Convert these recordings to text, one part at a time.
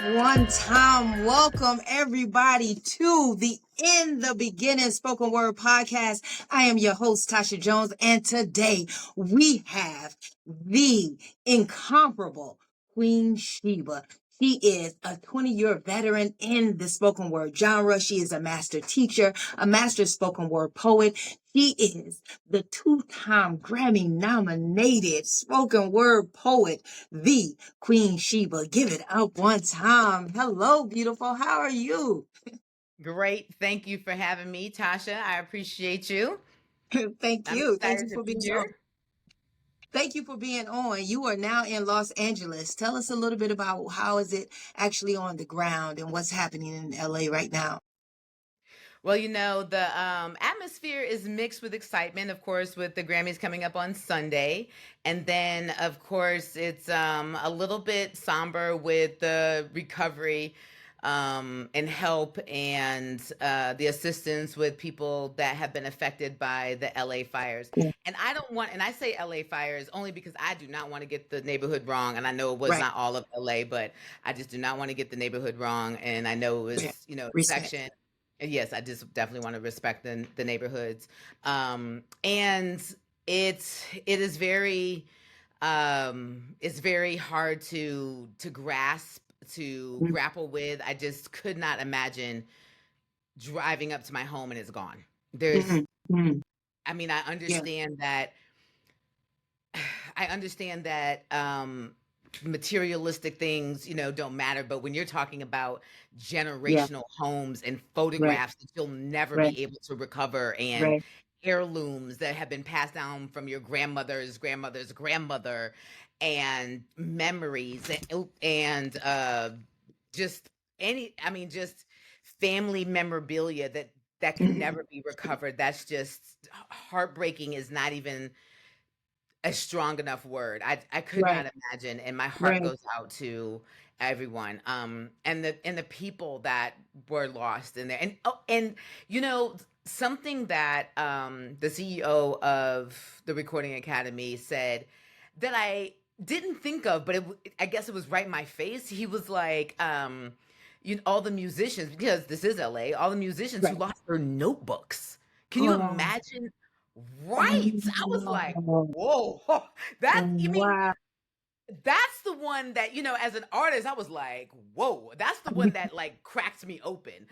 One time. Welcome everybody to the In the Beginning Spoken Word Podcast. I am your host, Tasha Jones, and today we have the incomparable Queen Sheba. She is a 20-year veteran in the spoken word genre. She is a master teacher, a master spoken word poet. She is the two-time Grammy-nominated spoken word poet, the Queen Sheba. Give it up one time. Hello, beautiful. How are you? Great. Thank you for having me, Tasha. I appreciate you. Thank I'm you. Thank excited you to for be being on. here. Thank you for being on. You are now in Los Angeles. Tell us a little bit about how is it actually on the ground and what's happening in LA right now. Well, the atmosphere is mixed with excitement, of course, with the Grammys coming up on Sunday. And then, of course, it's a little bit somber with the recovery and help and the assistance with people that have been affected by the LA fires. Yeah. And I say LA fires only because I do not want to get the neighborhood wrong. And I know it was Right. not all of LA, but I just do not want to get the neighborhood wrong. And I know it Yeah. was, a Respect. section. Yes, I just definitely want to respect the neighborhoods. And it is very it's very hard to grasp, to Mm, grapple with. I just could not imagine driving up to my home and it's gone. There's mm, mm. I mean, Yeah. I understand that materialistic things, don't matter. But when you're talking about Yeah. generational homes and Right. photographs that you'll never Right. be able to recover, and Right. heirlooms that have been passed down from your grandmother's grandmother's grandmother, and memories and just just family memorabilia that can Mhm. never be recovered. That's just heartbreaking, is not even a strong enough word. I could Right. not imagine, and my heart Right. goes out to everyone. And the people that were lost in there. And something that the CEO of the Recording Academy said that I didn't think of, but I guess it was right in my face. He was like, all the musicians, because this is LA, all the musicians who Right. lost their notebooks. Can you Oh, imagine? Right. I was like, whoa, wow. that's the one that, as an artist, I was like, whoa, that's the one that like cracked me open.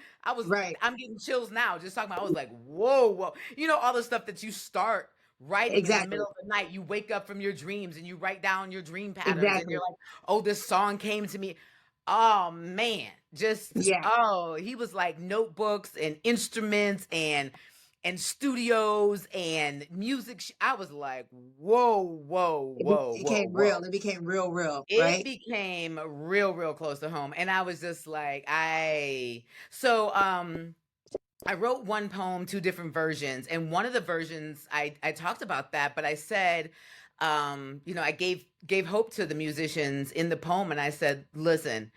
Right. I'm getting chills now just talking about, I was like, whoa, whoa. All the stuff that you start writing in the Exactly. middle of the night, you wake up from your dreams and you write down your dream patterns and you're Exactly. like, oh, this song came to me. Oh man, Yeah. he was like notebooks and instruments and studios and music. I was like, whoa, whoa, whoa, It whoa, became real. whoa. It became real, It right? became real, real close to home. And I was just like, I wrote one poem, two different versions. And one of the versions I talked about that, but I said, I gave hope to the musicians in the poem. And I said, listen,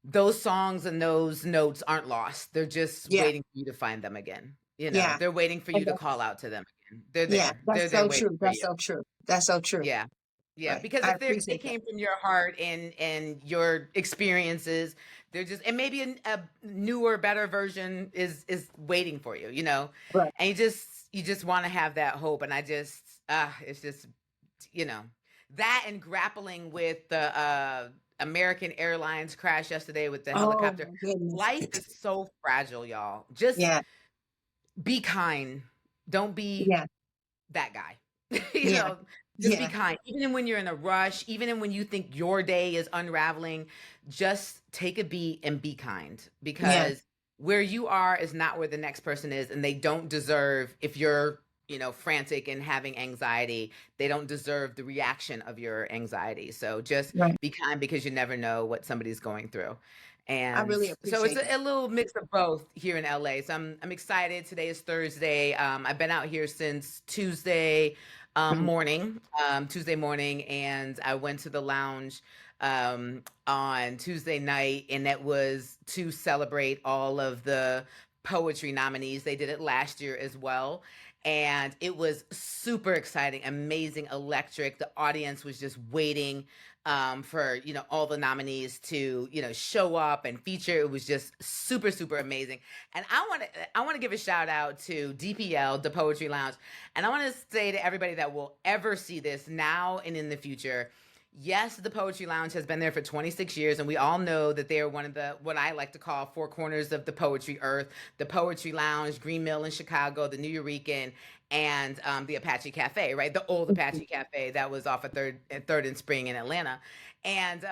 those songs and those notes aren't lost. They're just Yeah. waiting for you to find them again. Yeah. They're waiting for you And to call out to them again. They're yeah, there. that's They're there so waiting true. for That's you. so true. That's so true. Yeah. Yeah, Right. because I if they appreciate that. came from your heart and your experiences, they're just, and maybe a newer, better version is waiting for you, Right. and you just want to have that hope. And it's just, you know, that, and grappling with the American Airlines crash yesterday with the Oh helicopter. my goodness. Life is so fragile, y'all. Just Yeah. be kind. Don't be Yeah. that guy. you Yeah. know, just be Yeah. kind. Even when you're in a rush, even when you think your day is unraveling, just take a beat and be kind, Yeah. because where you are is not where the next person is, and they don't deserve, if you're, frantic and having anxiety, they don't deserve the reaction of your anxiety. So just Right. be kind, because you never know what somebody's going through. I And really so it's appreciate that. a little mix of both here in LA. So I'm excited. Today is Thursday. I've been out here since Mhm. Tuesday morning, and I went to the lounge on Tuesday night, and that was to celebrate all of the poetry nominees. They did it last year as well. and it was super exciting, amazing, electric. The audience was just waiting for all the nominees to show up and feature. It was just super super amazing, and I want to give a shout out to DPL, the Poetry Lounge, and I want to say to everybody that will ever see this now and in the future. Yes, the Poetry Lounge has been there for 26 years, and we all know that they are one of the, what I like to call, four corners of the poetry earth. The Poetry Lounge, Green Mill in Chicago, the New Eurekan, and the Apache Cafe, right? The old Apache Cafe that was off of Third and Spring in Atlanta. And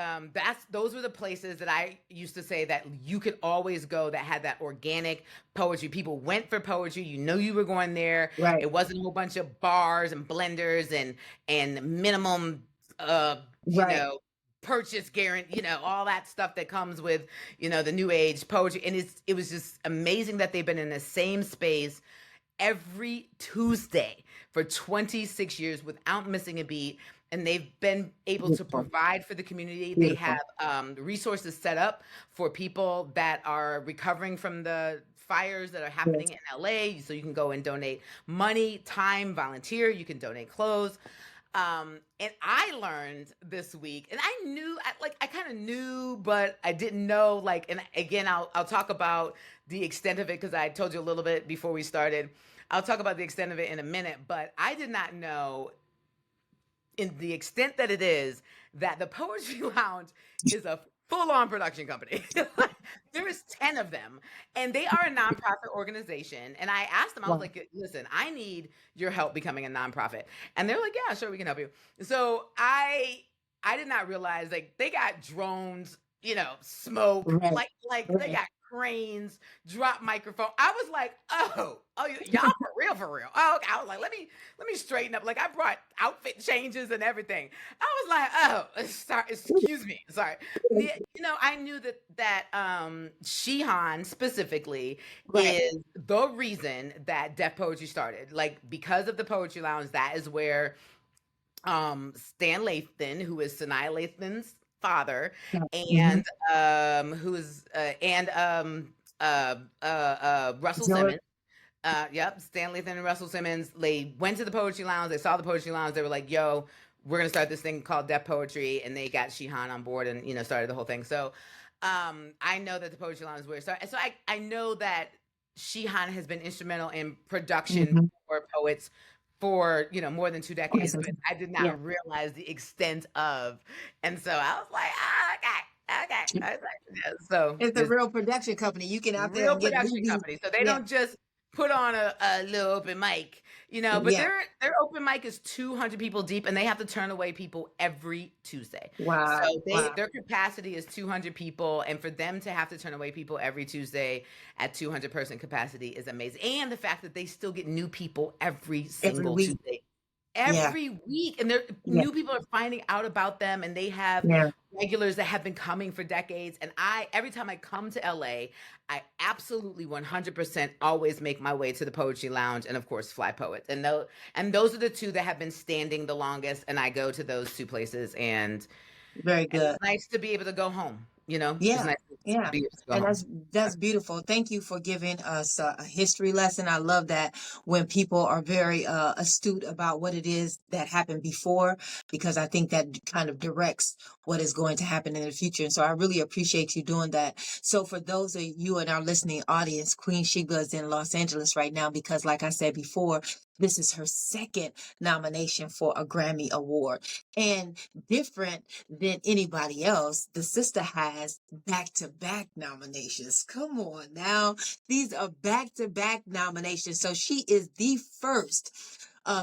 those were the places that I used to say that you could always go that had that organic poetry. People went for poetry. You know you were going there. Right. It wasn't a whole bunch of bars and blenders and minimum purchase guarantee, all that stuff that comes with, the new age poetry. And it was just amazing that they've been in the same space every Tuesday for 26 years without missing a beat. And they've been able to provide for the community. They have resources set up for people that are recovering from the fires that are happening in LA. So you can go and donate money, time, volunteer. You can donate clothes. And I learned this week, and I kind of knew, but I didn't know, and again, I'll talk about the extent of it, because I told you a little bit before we started. I'll talk about the extent of it in a minute, but I did not know, in the extent that it is, that the Poetry Lounge is a full-on production company. There is 10 of them, and they are a nonprofit organization. And I asked them, I was like, listen, I need your help becoming a nonprofit. And they're like, yeah, sure, we can help you. So I did not realize, they got drones, smoke, they got cranes, drop microphone. I was like, oh, y'all for real. Oh, okay. I was like, let me straighten up. I brought outfit changes and everything. I was like, oh, sorry, excuse me, sorry. I knew that Shihan specifically is the reason that Def Poetry started. Because of the Poetry Lounge, that is where Stan Lathan, who is Sanaa Lathan's father, and Russell Simmons. Stan Lathan and Russell Simmons. They went to the Poetry Lounge. They saw the Poetry Lounge. They were like, "Yo, we're gonna start this thing called Def Poetry," and they got Shihan on board and started the whole thing. So I know that the Poetry Lounge is where it started. So I know that Shihan has been instrumental in production for poets for more than 2 decades, but I did not realize the extent of, and so I was like, okay. I was like, so it's a real production company. You can out there real and get production movies. company, so they don't just put on a little open mic, but their open mic is 200 people deep, and they have to turn away people every Tuesday. Wow. So their capacity is 200 people, and for them to have to turn away people every Tuesday at 200 person capacity is amazing. And the fact that they still get new people every single Tuesday. Every week, and new people are finding out about them, and they have regulars that have been coming for decades. And every time I come to LA, I absolutely 100% always make my way to the Poetry Lounge, and of course Fly Poets, and those are the two that have been standing the longest, and I go to those two places, and very good. And it's nice to be able to go home. It's nice and that's beautiful. Thank you for giving us a history lesson. I love that when people are very astute about what it is that happened before, because I think that kind of directs what is going to happen in the future. And so I really appreciate you doing that. So for those of you in our listening audience, Queen Sheba is in Los Angeles right now because, like I said before, this is her second nomination for a Grammy Award. And different than anybody else, the sister has back-to-back nominations. Come on now. These are back-to-back nominations. So she is the first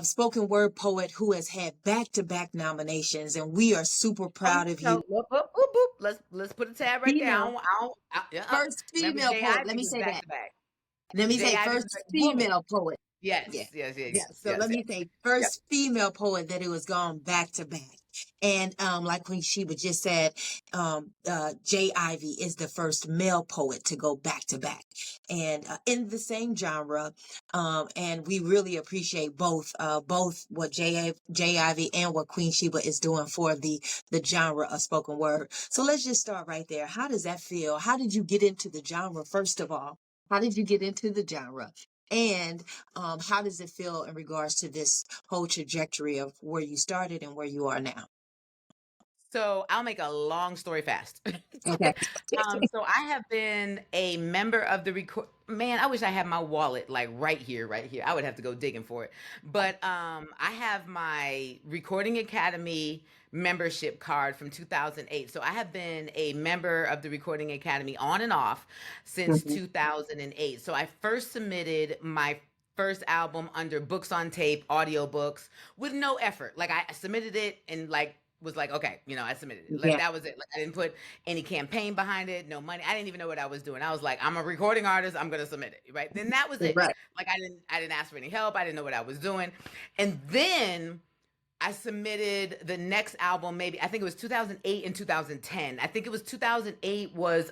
spoken word poet who has had back-to-back nominations, and we are super proud of you. Let's put a tab right there. First female poet. Let me say that. Let me say first female poet. Yes. So let me say first female poet that it was gone back to back. And like Queen Sheba just said, Jay Ivy is the first male poet to go back to back, and in the same genre. And we really appreciate both what Jay Ivy and what Queen Sheba is doing for the genre of spoken word. So let's just start right there. How does that feel? How did you get into the genre? First of all, how did you get into the genre? And how does it feel in regards to this whole trajectory of where you started and where you are now? So I'll make a long story fast. Okay. So I have been a member of the record. Man, I wish I had my wallet like right here, right here. I would have to go digging for it. But I have my Recording Academy membership card from 2008. So I have been a member of the Recording Academy on and off since Mhm. 2008. So I first submitted my first album under Books on Tape, audiobooks, with no effort. Like I submitted it and like was like, okay, I submitted it. Like Yeah. that was it. Like I didn't put any campaign behind it, no money. I didn't even know what I was doing. I was like, I'm a recording artist. I'm gonna submit it, right? Then that was it. Right. Like I didn't ask for any help. I didn't know what I was doing, and then I submitted the next album. Maybe I think it was 2008 and 2010. I think it was 2008 was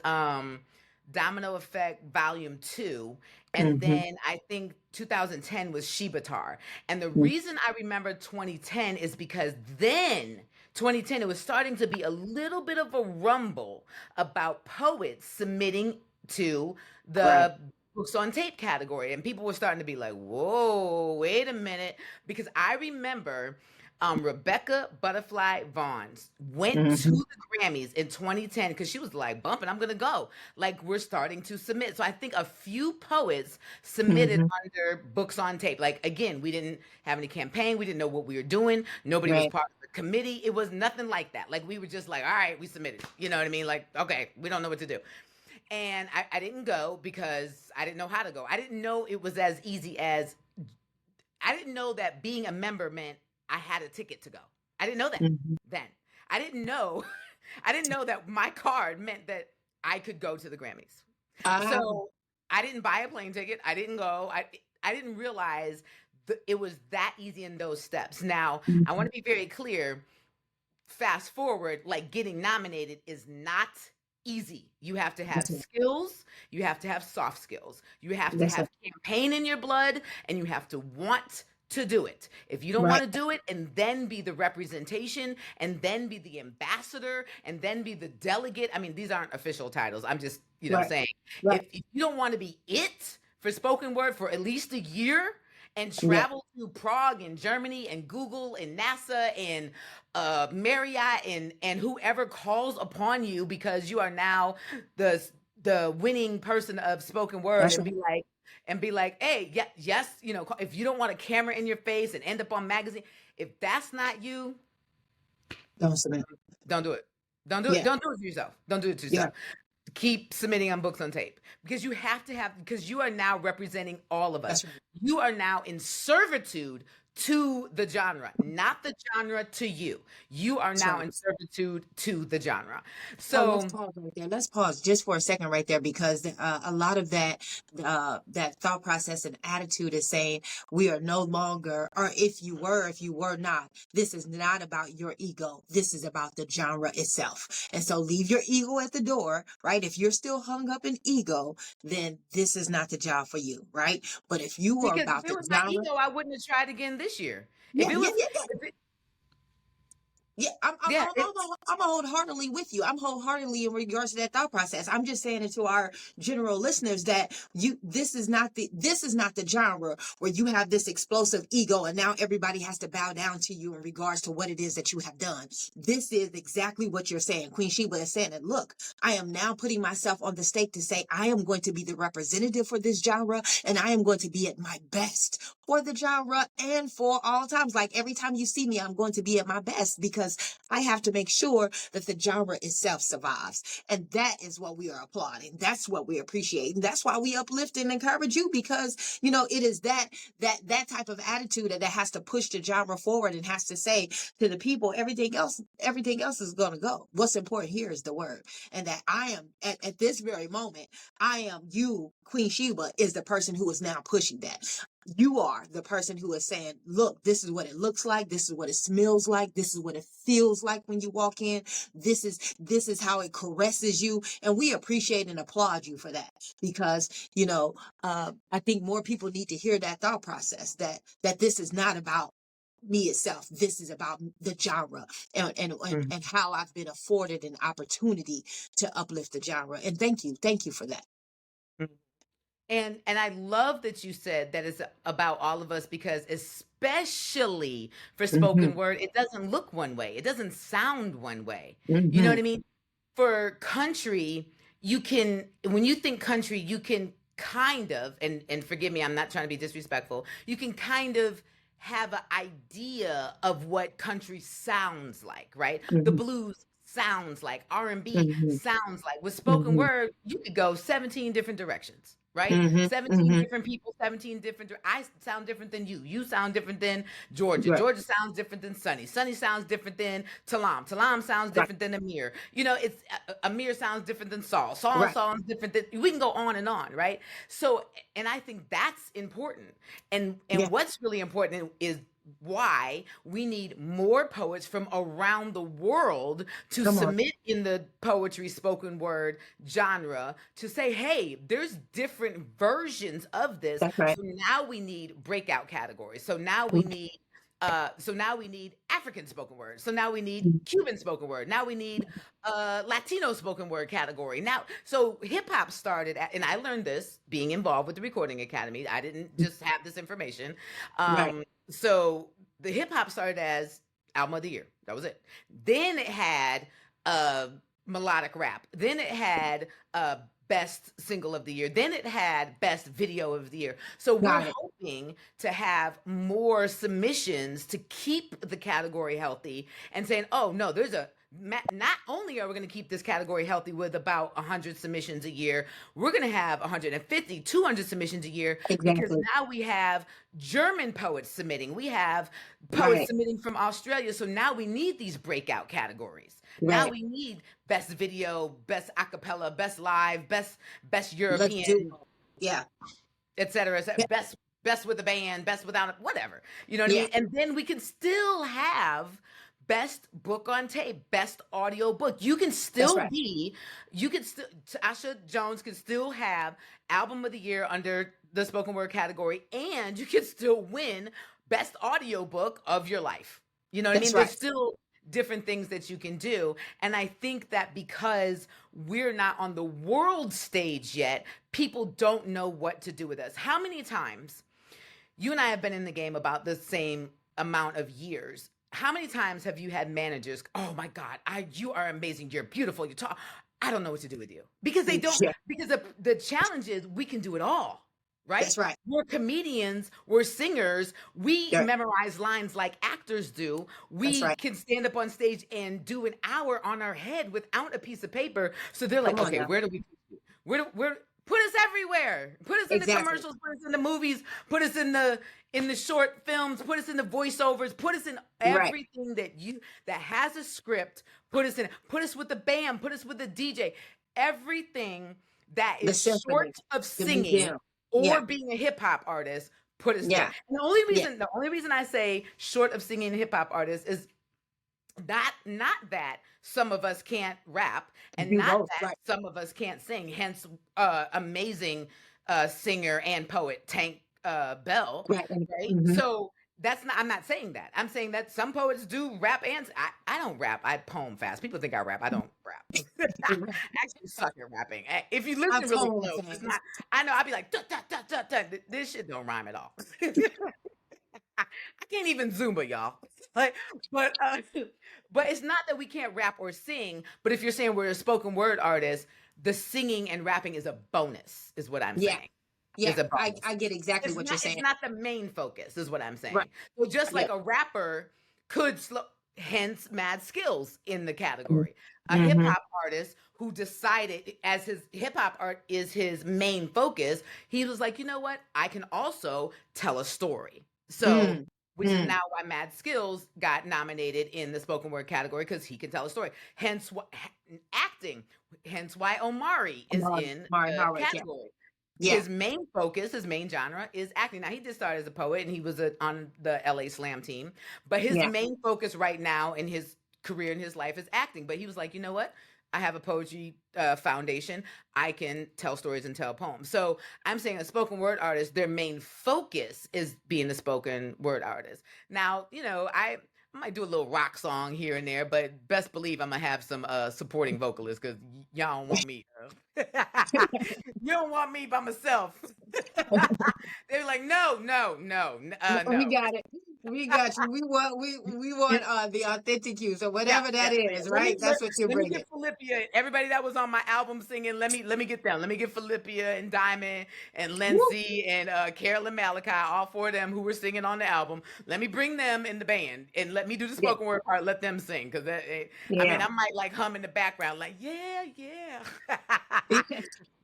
Domino Effect Volume 2. And Hmm. then I think 2010 was Shebatar. And the reason I remember 2010 is because then 2010, it was starting to be a little bit of a rumble about poets submitting to Right. the books on tape category. And people were starting to be like, whoa, wait a minute. Because I remember Rebecca Butterfly Vaughns went to Hmm. the Grammys in 2010 because she was like, bumping, I'm going to go. Like, we're starting to submit. So I think a few poets submitted Hmm. under books on tape. Like, again, we didn't have any campaign. We didn't know what we were doing. Nobody was Right. part of the committee. It was nothing like that. Like, we were just like, all right, we submitted. You know what I mean? Like, okay, we don't know what to do. And I didn't go because I didn't know how to go. I didn't know it was as easy as, I didn't know that being a member meant I had a ticket to go. I didn't know that Hmm. then. I didn't know I didn't know that my card meant that I could go to the Grammys. Ah. So I didn't buy a plane ticket. I didn't go. I didn't realize it was that easy in those steps. Now, I want Mhm. to be very clear. Fast forward, like getting nominated is not easy. You have to have That's right. skills, you have to have soft skills, you have to That's right. have campaign in your blood, and you have to want to do it. If you don't want Right. to do it and then be the representation and then be the ambassador and then be the delegate, I mean, these aren't official titles. I'm just, Right. saying, Right. if you don't want to be it for spoken word for at least a year and Yeah. travel to Prague and Germany and Google and NASA and Marriott and whoever calls upon you because you are now the winning person of spoken word, That's and right. be like, hey, yeah, yes, if you don't want a camera in your face and end up on magazine, if that's not you, Don't submit. don't do it. Don't do it. Yeah. Don't do it to yourself. Don't do it to Yeah. yourself. Keep submitting on books on tape because you have to have, because you are now representing all of us. That's right. You are now in servitude to the genre, not the genre to you. You are That's now right. in servitude to the genre. Oh, let's So pause right there. Let's pause just for a second right there because a lot of that thought process and attitude is saying we are no longer, or if you were not, this is not about your ego. This is about the genre itself. And so leave your ego at the door, right? If you're still hung up in ego, then this is not the job for you, right? But if you are because if about it the was my genre, ego, I wouldn't have tried again this year. yeah, If it yeah, was, yeah, yeah. if it, Yeah, yeah, I'm wholeheartedly with you. I'm wholeheartedly in regards to that thought process. I'm just saying it to our general listeners that this is not the genre where you have this explosive ego and now everybody has to bow down to you in regards to what it is that you have done. This is exactly what you're saying. Queen Sheba is saying that, look, I am now putting myself on the stake to say I am going to be the representative for this genre and I am going to be at my best for the genre and for all times. Like every time you see me, I'm going to be at my best because I have to make sure that the genre itself survives. And that is what we are applauding. That's what we appreciate. And that's why we uplift and encourage you because, it is that type of attitude that has to push the genre forward and has to say to the people, everything else is going to go. What's important here is the word. And that I am at this very moment, you, Queen Sheba, is the person who is now pushing that. You are the person who is saying, look, this is what it looks like. This is what it smells like. This is what it feels like when you walk in. This is how it caresses you. And we appreciate and applaud you for that because, I think more people need to hear that thought process that this is not about me itself. This is about the genre and how I've been afforded an opportunity to uplift the genre. And thank you for that. And I love that you said that it's about all of us, because especially for Hmm. spoken word, it doesn't look one way. It doesn't sound one way. You know Hmm. what I mean? For country, you can, when you think country, you can kind of, and forgive me, I'm not trying to be disrespectful, you can kind of have an idea of what country sounds like, right? The Hmm. blues sounds like, R&B Hmm. sounds like. With spoken Hmm. word, you could go 17 different directions, right? Hmm. 17 Hmm. different people, 17 different. I sound different than you. You sound different than Georgia. Right. Georgia sounds different than Sunny. Sunny sounds different than Talam. Talam sounds Right. different than Amir. You know, it's Amir sounds different than Saul. Saul Right. sounds different than. We can go on, right? So, and I think that's important. Yeah. And what's really important is why we need more poets from around the world to Come on. submit in the poetry spoken word genre, to say, hey, there's different versions of this. That's right. So now we need breakout categories. So now we need African spoken word. So now we need Mhm. Cuban spoken word. Now we need Latino spoken word category. Now, so hip hop started and I learned this being involved with the Recording Academy. I didn't just have this information. Right. So the hip hop started as album of the year. That was it. Then it had uh melodic rap. Then it had best single of the year. Then it had best video of the year. So we're Got it. hoping to have more submissions to keep the category healthy, and saying, oh no, there's a not only are we going to keep this category healthy with about 100 submissions a year, we're going to have 150, 200 submissions a year, because Exactly. now we have German poets submitting. We have poets Right. submitting from Australia. So now we need these breakout categories. Now Right. we need best video, best acapella, best live, best Let's European, do it. Yeah. et cetera, et cetera, Yeah. best with a band, best without whatever. You know what I Yeah. mean? And then we can still have best book on tape, best audio book. That's right. You can still, Tasha Jones can still have album of the year under the spoken word category, and you can still win best audio book of your life. You know what I That's mean? There's right. still different things that you can do. And I think that because we're not on the world stage yet, people don't know what to do with us. How many times, you and I have been in the game about the same amount of years. How many times have you had managers, oh my God, you are amazing, you're beautiful, you talk, I don't know what to do with you. Because they don't, Yeah. because the challenge is we can do it all, right? That's right. We're comedians, we're singers, we Yeah. memorize lines like actors do. That's We right. can stand up on stage and do an hour on our head without a piece of paper. So they're Come like, on okay, now. where do we where put us everywhere. Put us in the Exactly. commercials, put us in the movies, put us in the short films, put us in the voiceovers, put us in Right. everything that has a script, put us in, put us with the band, put us with the DJ. Everything that The is short symphony, of the singing museum. Yeah. or being a hip hop artist, put us there. Yeah. And Yeah. the only reason I say short of singing hip hop artist is not that some of us can't rap, and Do not both. that Right. some of us can't sing. Hence, amazing singer and poet Tank Bell, Right. And, right? mhm. So that's not. I'm not saying that. I'm saying that some poets do rap, and I don't rap. I poem fast. People think I rap. I don't rap. I actually suck at rapping. If you I listen really tone close, it's not. fast. I know. I'd be like, "Duh, duh, duh, duh, duh." This shit don't rhyme at all. I can't even Zumba, y'all. Like, but but it's not that we can't rap or sing. But if you're saying we're a spoken word artist, the singing and rapping is a bonus, is what I'm Yeah. saying. Yeah. Is a bonus. I get exactly It's what you're not. It's saying. not the main focus, is what I'm Right. saying. So just Yeah. like a rapper could slow, hence mad skills in the category. A hip Mm-hmm. hop artist who decided, as his hip hop art is his main focus, he was like, you know what? I can also tell a story. So, Mm. which is Mm. now why Mad Skills got nominated in the spoken word category, because he can tell a story. Hence, acting. Hence why Omari is in Mari the Howard. Yeah. category. Yeah. His main focus, his main genre is acting. Now, he did start as a poet and he was on the LA Slam team, but his Yeah. main focus right now in his career, in his life, is acting. But he was like, you know what? I have a poetry foundation. I can tell stories and tell poems. So I'm saying a spoken word artist, their main focus is being a spoken word artist. Now, might do a little rock song here and there, but best believe I'm gonna have some supporting vocalists because y'all don't want me. You don't want me by myself. They're like, no, no, no, We no. got it. We got you. We want the authentic you. So Yeah, whatever yeah. that is, Let me right? That's what you're let me bringing. get Philippia. Everybody that was on my album singing, let me get them. Let me get Philippia and Diamond and Woo. Lindsay and Carolyn Malachi, all four of them who were singing on the album. Let me bring them in the band and let me do the Yeah. spoken word part. Let them sing because I mean Yeah. I might like hum in the background like yeah yeah.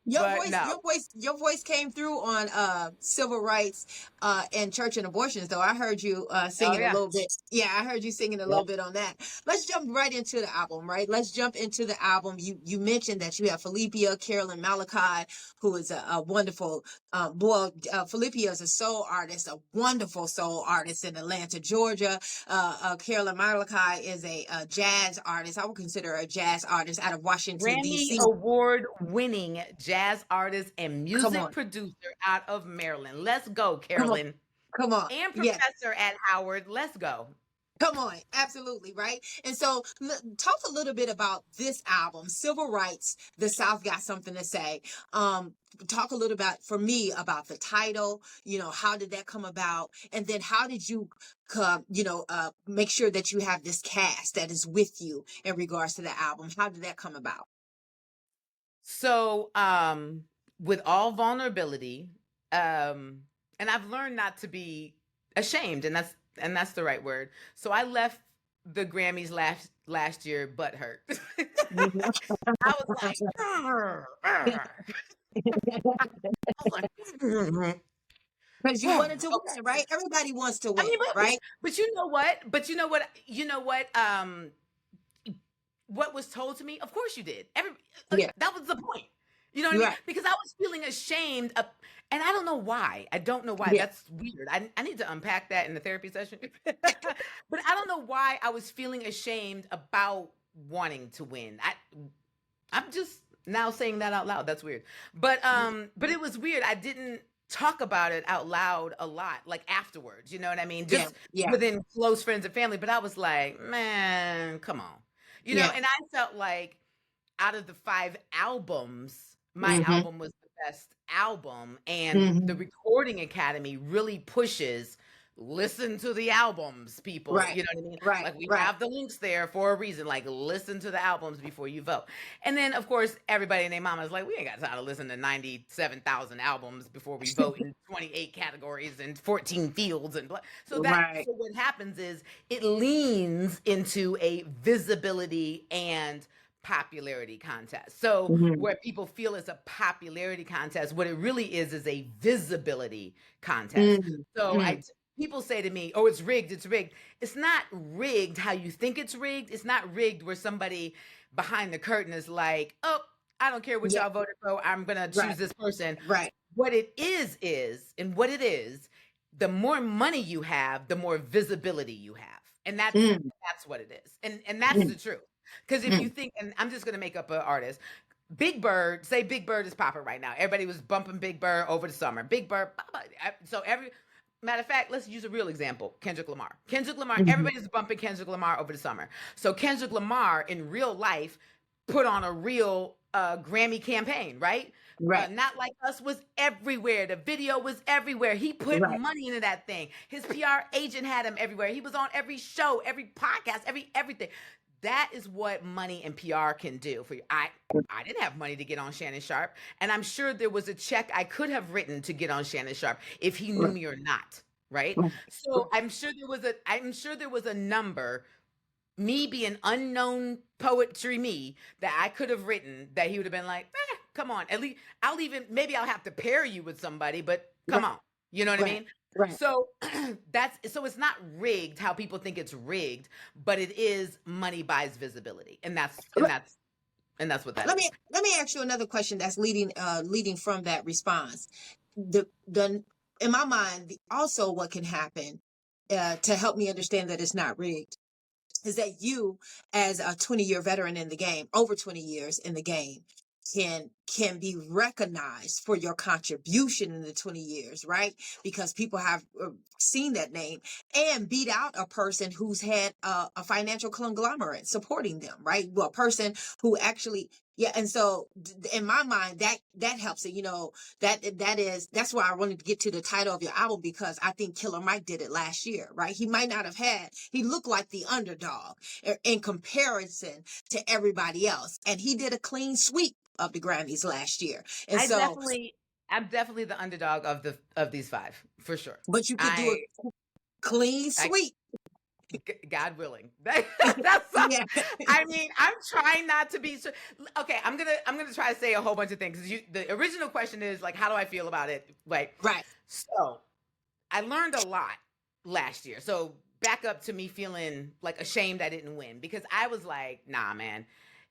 Your But voice, no. your voice came through on civil rights and church and abortions, though. I heard you Oh singing a yeah. little bit. Yeah, I heard you singing a little Yep. bit on that. Let's jump right into the album, right? Let's jump into the album. You mentioned that you have Philippia, Carolyn Malachi, who is a wonderful Philippia is a soul artist, a wonderful soul artist in Atlanta, Georgia. Carolyn Malachi is a jazz artist. I would consider her a jazz artist out of Washington, Grammy D.C. Award winning jazz artist and Come music on. producer out of Maryland. Let's go, Come on. Carolyn. Come on. And Yes. professor at Howard. Let's go. Come on. Absolutely. Right. And so talk a little bit about this album, Civil Rights, The South Got Something to Say. Talk a little about, for me, about the title, how did that come about? And then how did you, make sure that you have this cast that is with you in regards to the album? How did that come about? So, with all vulnerability, and I've learned not to be ashamed, and that's the right word. So I left the Grammys last year butt hurt. I was like, "Arr, arr." I was like, Because you wanted to okay. win, right? Everybody wants to I win, mean, right? but you know what? But you know what? You know what? What was told to me, of course you did. Yeah. That was the point. You know what I You're mean? right. Because I was feeling ashamed of, and I don't know why. I don't know why. Yeah. That's weird. I need to unpack that in the therapy session. But I don't know why I was feeling ashamed about wanting to win. I'm just now saying that out loud. That's weird. But it was weird. I didn't talk about it out loud a lot, like afterwards. You know what I mean? Yeah. Just Yeah. within close friends and family. But I was like, man, come on. Yeah. And I felt like out of the 5 albums, my Mm-hmm. album was the best album, and the Mm-hmm. Recording Academy really pushes listen to the albums, people. Right. You know what I mean? Right. Like we Right. have the links there for a reason. Like listen to the albums before you vote. And then of course everybody and their mama is like, we ain't got time to listen to 97,000 albums before we vote in 28 categories and 14 fields and blah. So Right. what happens is it leans into a visibility and popularity contest. So Mm-hmm. where people feel it's a popularity contest, what it really is a visibility contest. So Mm-hmm. people say to me, "Oh, it's rigged. It's rigged." It's not rigged how you think it's rigged. It's not rigged where somebody behind the curtain is like, "Oh, I don't care what Yeah. y'all voted for. I'm gonna Right. choose this person." Right. What it is, and what it is, the more money you have, the more visibility you have, and Mm, that's what it is, and that's mm, the truth. Because if you mm. think, and I'm just gonna make up an artist, Big Bird, say Big Bird is popping right now. Everybody was bumping Big Bird over the summer. Big Bird, so every matter of fact, let's use a real example. Kendrick Lamar. Kendrick Lamar, Mhm. everybody's bumping Kendrick Lamar over the summer. So Kendrick Lamar in real life put on a real Grammy campaign, right? Right. Not Like Us was everywhere. The video was everywhere. He put Right. money into that thing. His PR agent had him everywhere. He was on every show, every podcast, everything. That is what money and PR can do for you. I didn't have money to get on Shannon Sharp, and I'm sure there was a check I could have written to get on Shannon Sharp if he knew Right. me or not, right? Right. So I'm sure there was a number, me being unknown poetry me, that I could have written that he would have been like, come on, at least maybe I'll have to pair you with somebody, but come Right. on. You know what I Right. mean? Right. So so it's not rigged how people think it's rigged, but it is money buys visibility. And that's what that Let is. me ask you another question that's leading from that response. The in my mind, also what can happen to help me understand that it's not rigged is that you, as a 20-year veteran in the game, over 20 years in the game, can can be recognized for your contribution in the 20 years, right? Because people have seen that name and beat out a person who's had a financial conglomerate supporting them, right? Well, a person who actually, yeah. And so in my mind, that helps it, that's why I wanted to get to the title of your album, because I think Killer Mike did it last year, right? He might not have he looked like the underdog in comparison to everybody else. And he did a clean sweep of the Grammys last year. And I'm so, definitely the underdog of these five for sure. but you could do a I, clean I sweep. God willing. That's all. Yeah. I mean, I'm trying not to be so. Okay, I'm gonna try to say a whole bunch of things. The original question is like, how do I feel about it? Like, Right. so I learned a lot last year. So back up to me feeling like ashamed I didn't win, because I was like, nah, man.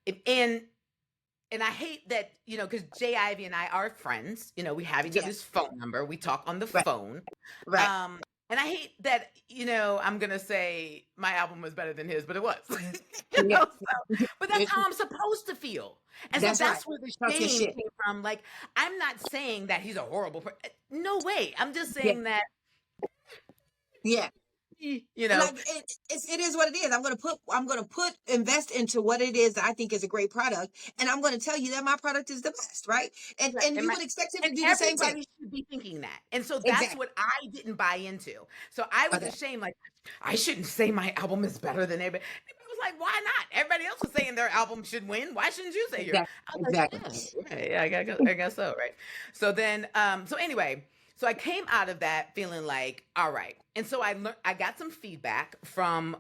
And I hate that, because Jay Ivy and I are friends. We have each other's phone number. We talk on the Right. phone. Right. And I hate that, I'm going to say my album was better than his, but it was. But that's how I'm supposed to feel. And That's so that's right. where the Talk your shame shit. came from. Like, I'm not saying that he's a horrible person. No way. I'm just Yeah. saying that, Yeah. Like it is what it is. I'm gonna invest into what it is that I think is a great product, and I'm gonna tell you that my product is the best, right? And you would expect him to do the same thing. Everybody should be thinking that. And so that's Exactly. what I didn't buy into. So I was ashamed, like, I shouldn't say my album is better than everybody. Everybody was like, why not? Everybody else was saying their album should win. Why shouldn't you say yours? I was Exactly. like, yeah, I guess so, right? So then, so anyway, so I came out of that feeling like, all right. And so I got some feedback from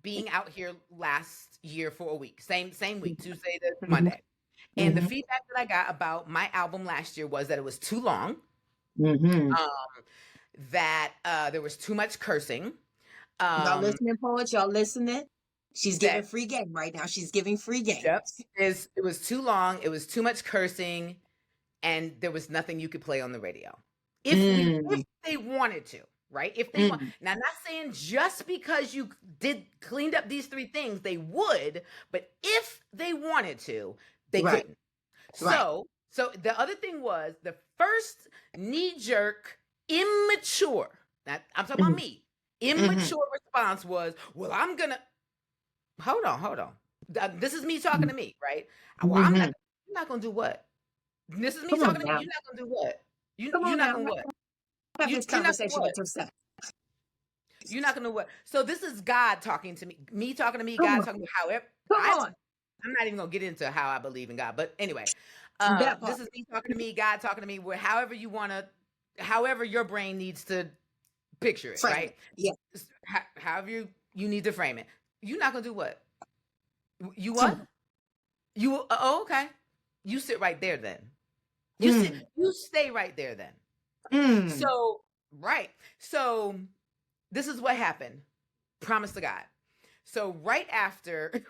being out here last year for a week, same week, Tuesday to Monday. And the feedback that I got about my album last year was that it was too long, that there was too much cursing. Y'all listening, poets? Y'all listening? She's giving free game right now. She's giving free game. Yep. It was too long. It was too much cursing, and there was nothing you could play on the radio. If they wanted to, right? If they want. Now, I'm not saying just because you cleaned up these three things, they would, but if they wanted to, they couldn't. So the other thing was the first knee-jerk, immature, now I'm talking about me, immature response was, well, I'm gonna, hold on. This is me talking to me, right? Well, you're not gonna do what? This is me talking to me. You're not gonna do what? You're not gonna what? Have this conversation with yourself. You're not gonna what? So this is God talking to me. Me talking to me. God talking to me. However, I'm not even gonna get into how I believe in God, but anyway, this is me talking to me. God talking to me. Where however your brain needs to picture it, frame right? It. Yeah. However you need to frame it. You're not gonna do what? You what? You okay? You sit right there then. You stay right there then. So, right. So this is what happened. Promise to God. So right after,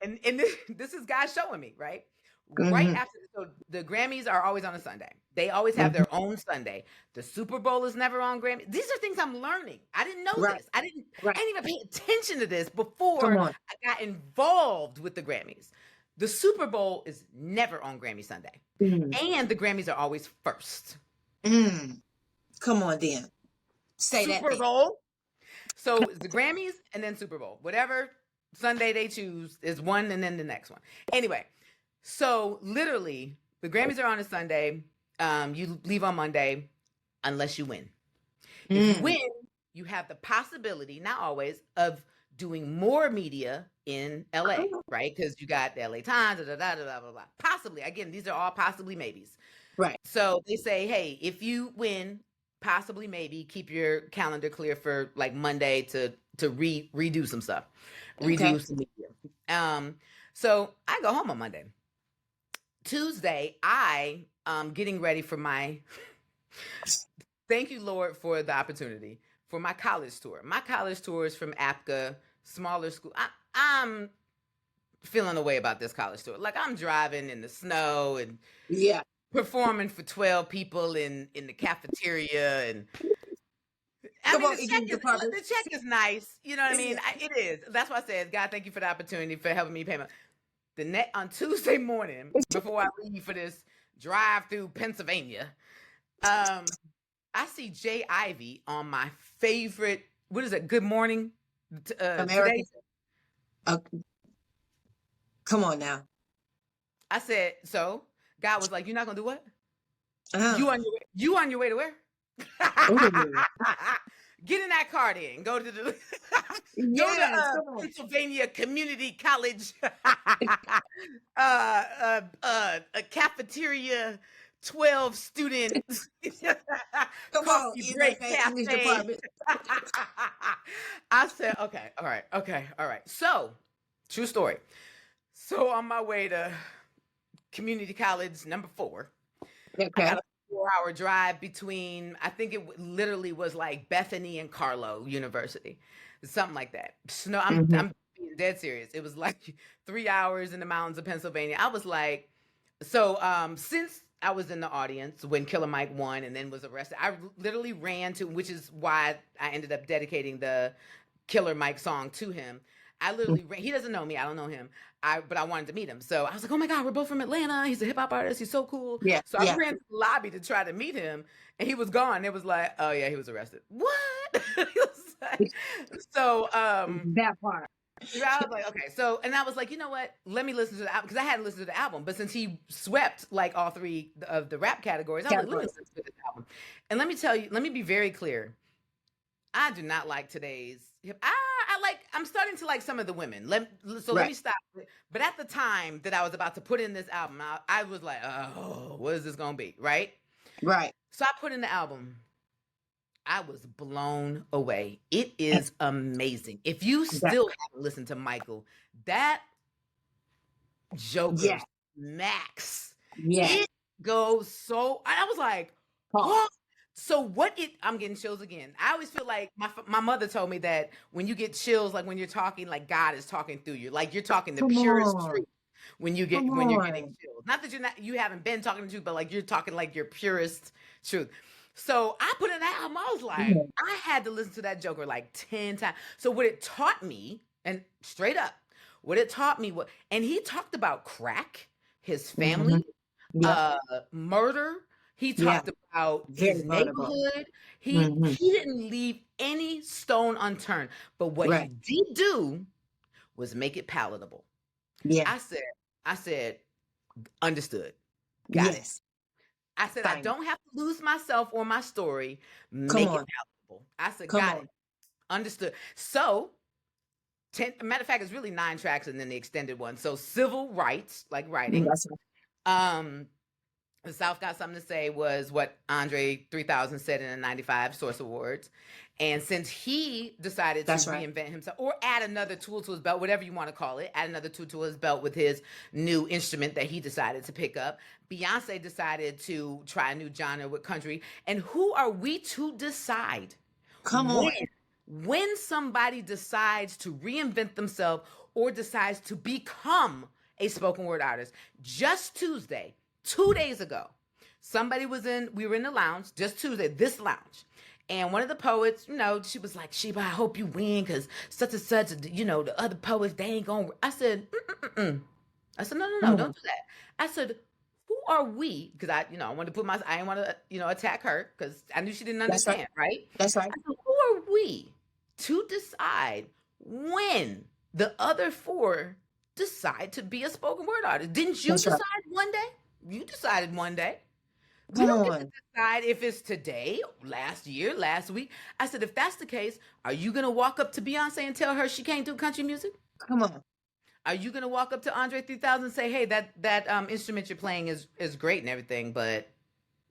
and this is God showing me, right? Right after, so the Grammys are always on a Sunday. They always have their own Sunday. The Super Bowl is never on Grammy. These are things I'm learning. I didn't know this. I didn't even pay attention to this before I got involved with the Grammys. The Super Bowl is never on Grammy Sunday. And the Grammys are always first. Come on, then. Say that. Super Bowl. So the Grammys and then Super Bowl. Whatever Sunday they choose is one and then the next one. Anyway, so literally the Grammys are on a Sunday. You leave on Monday unless you win. If you win, you have the possibility, not always, of doing more media in LA, right? Because you got the LA Times, blah, blah, blah, blah, blah. Possibly. Again, these are all possibly maybes. Right. So they say, hey, if you win, possibly maybe, keep your calendar clear for like Monday to redo some stuff. Redo some media. So I go home on Monday. Tuesday, I getting ready for my thank you, Lord, for the opportunity for my college tour. My college tour is from APCA, smaller school. I'm feeling a way about this college tour. Like I'm driving in the snow and performing for 12 people in the cafeteria, and I mean the check is nice. You know what I mean? It is. That's why I said, God, thank you for the opportunity for helping me pay my. on Tuesday morning, before I leave for this drive through Pennsylvania, I see Jay Ivy on my favorite, what is it, Good Morning American. today. Come on now. I said, so God was like, you're not gonna do what? Uh-huh. You on your way to where? Ooh. Get in that car then. Go to the Yes, go come to on. Pennsylvania Community College a cafeteria 12 students Come on, coffee break MFA English cafe. department. I said, okay, all right. So, true story. So on my way to community college number 4, I Okay. got a 4-hour drive between, I think it literally was like Bethany and Carlow University, something like that. So, no, I'm being dead serious. It was like 3 hours in the mountains of Pennsylvania. I was like, so since I was in the audience when Killer Mike won and then was arrested, I literally ran to, which is why I ended up dedicating the Killer Mike song to him. I literally ran, he doesn't know me, I don't know him. But I wanted to meet him. So I was like, oh my God, we're both from Atlanta. He's a hip hop artist. He's so cool. Yeah. So I ran to the lobby to try to meet him, and he was gone. It was like, oh yeah, he was arrested. What? So that part. I was like, okay. So, and I was like, you know what? Let me listen to the album, because I hadn't listened to the album. But since he swept like all 3 of the rap categories, I was like, let me listen to this album. And let me tell you, let me be very clear. I do not like today's hip. I'm starting to like some of the women. Let me stop. But at the time that I was about to put in this album, I was like, oh, what is this gonna be? Right. So I put in the album. I was blown away. It is amazing. If you still haven't listened to Michael, that Joker Max, it goes so. I was like, oh. So I'm getting chills again. I always feel like my mother told me that when you get chills, like when you're talking, like God is talking through you, like you're talking the purest truth when you're getting chills. Not that you haven't been talking the truth, but like you're talking like your purest truth. So I put in that album. I was like, I had to listen to that Joker like 10 times. So what it taught me, and straight up, what it taught me and he talked about crack, his family, murder. He talked about his neighborhood. He didn't leave any stone unturned. But what he did do was make it palatable. I said, understood. Got it. I said, I don't have to lose myself or my story. Make it palatable. I said, got it. Understood. So, matter of fact, it's really 9 tracks and then the extended one. So, civil rights, like writing. The South Got Something to Say was what Andre 3000 said in the 95 Source Awards. And since he decided to reinvent himself or add another tool to his belt, whatever you want to call it, add another tool to his belt with his new instrument that he decided to pick up, Beyonce decided to try a new genre with country. And who are we to decide? When somebody decides to reinvent themselves or decides to become a spoken word artist. Just Tuesday, 2 days ago, we were in the lounge, just Tuesday, this lounge. And one of the poets, she was like, Sheba, I hope you win because such and such, the other poets, they ain't going to. I said, I said, no, don't do that. I said, who are we? Because I wanted to I didn't want to, attack her because I knew she didn't understand, right? That's right. I said, who are we to decide when the other 4 decide to be a spoken word artist? Didn't you decide one day? You decided one day. We don't get to decide if it's today, last year, last week. I said, if that's the case, are you going to walk up to Beyonce and tell her she can't do country music? Come on. Are you going to walk up to Andre 3000 and say, hey, that instrument you're playing is great and everything, but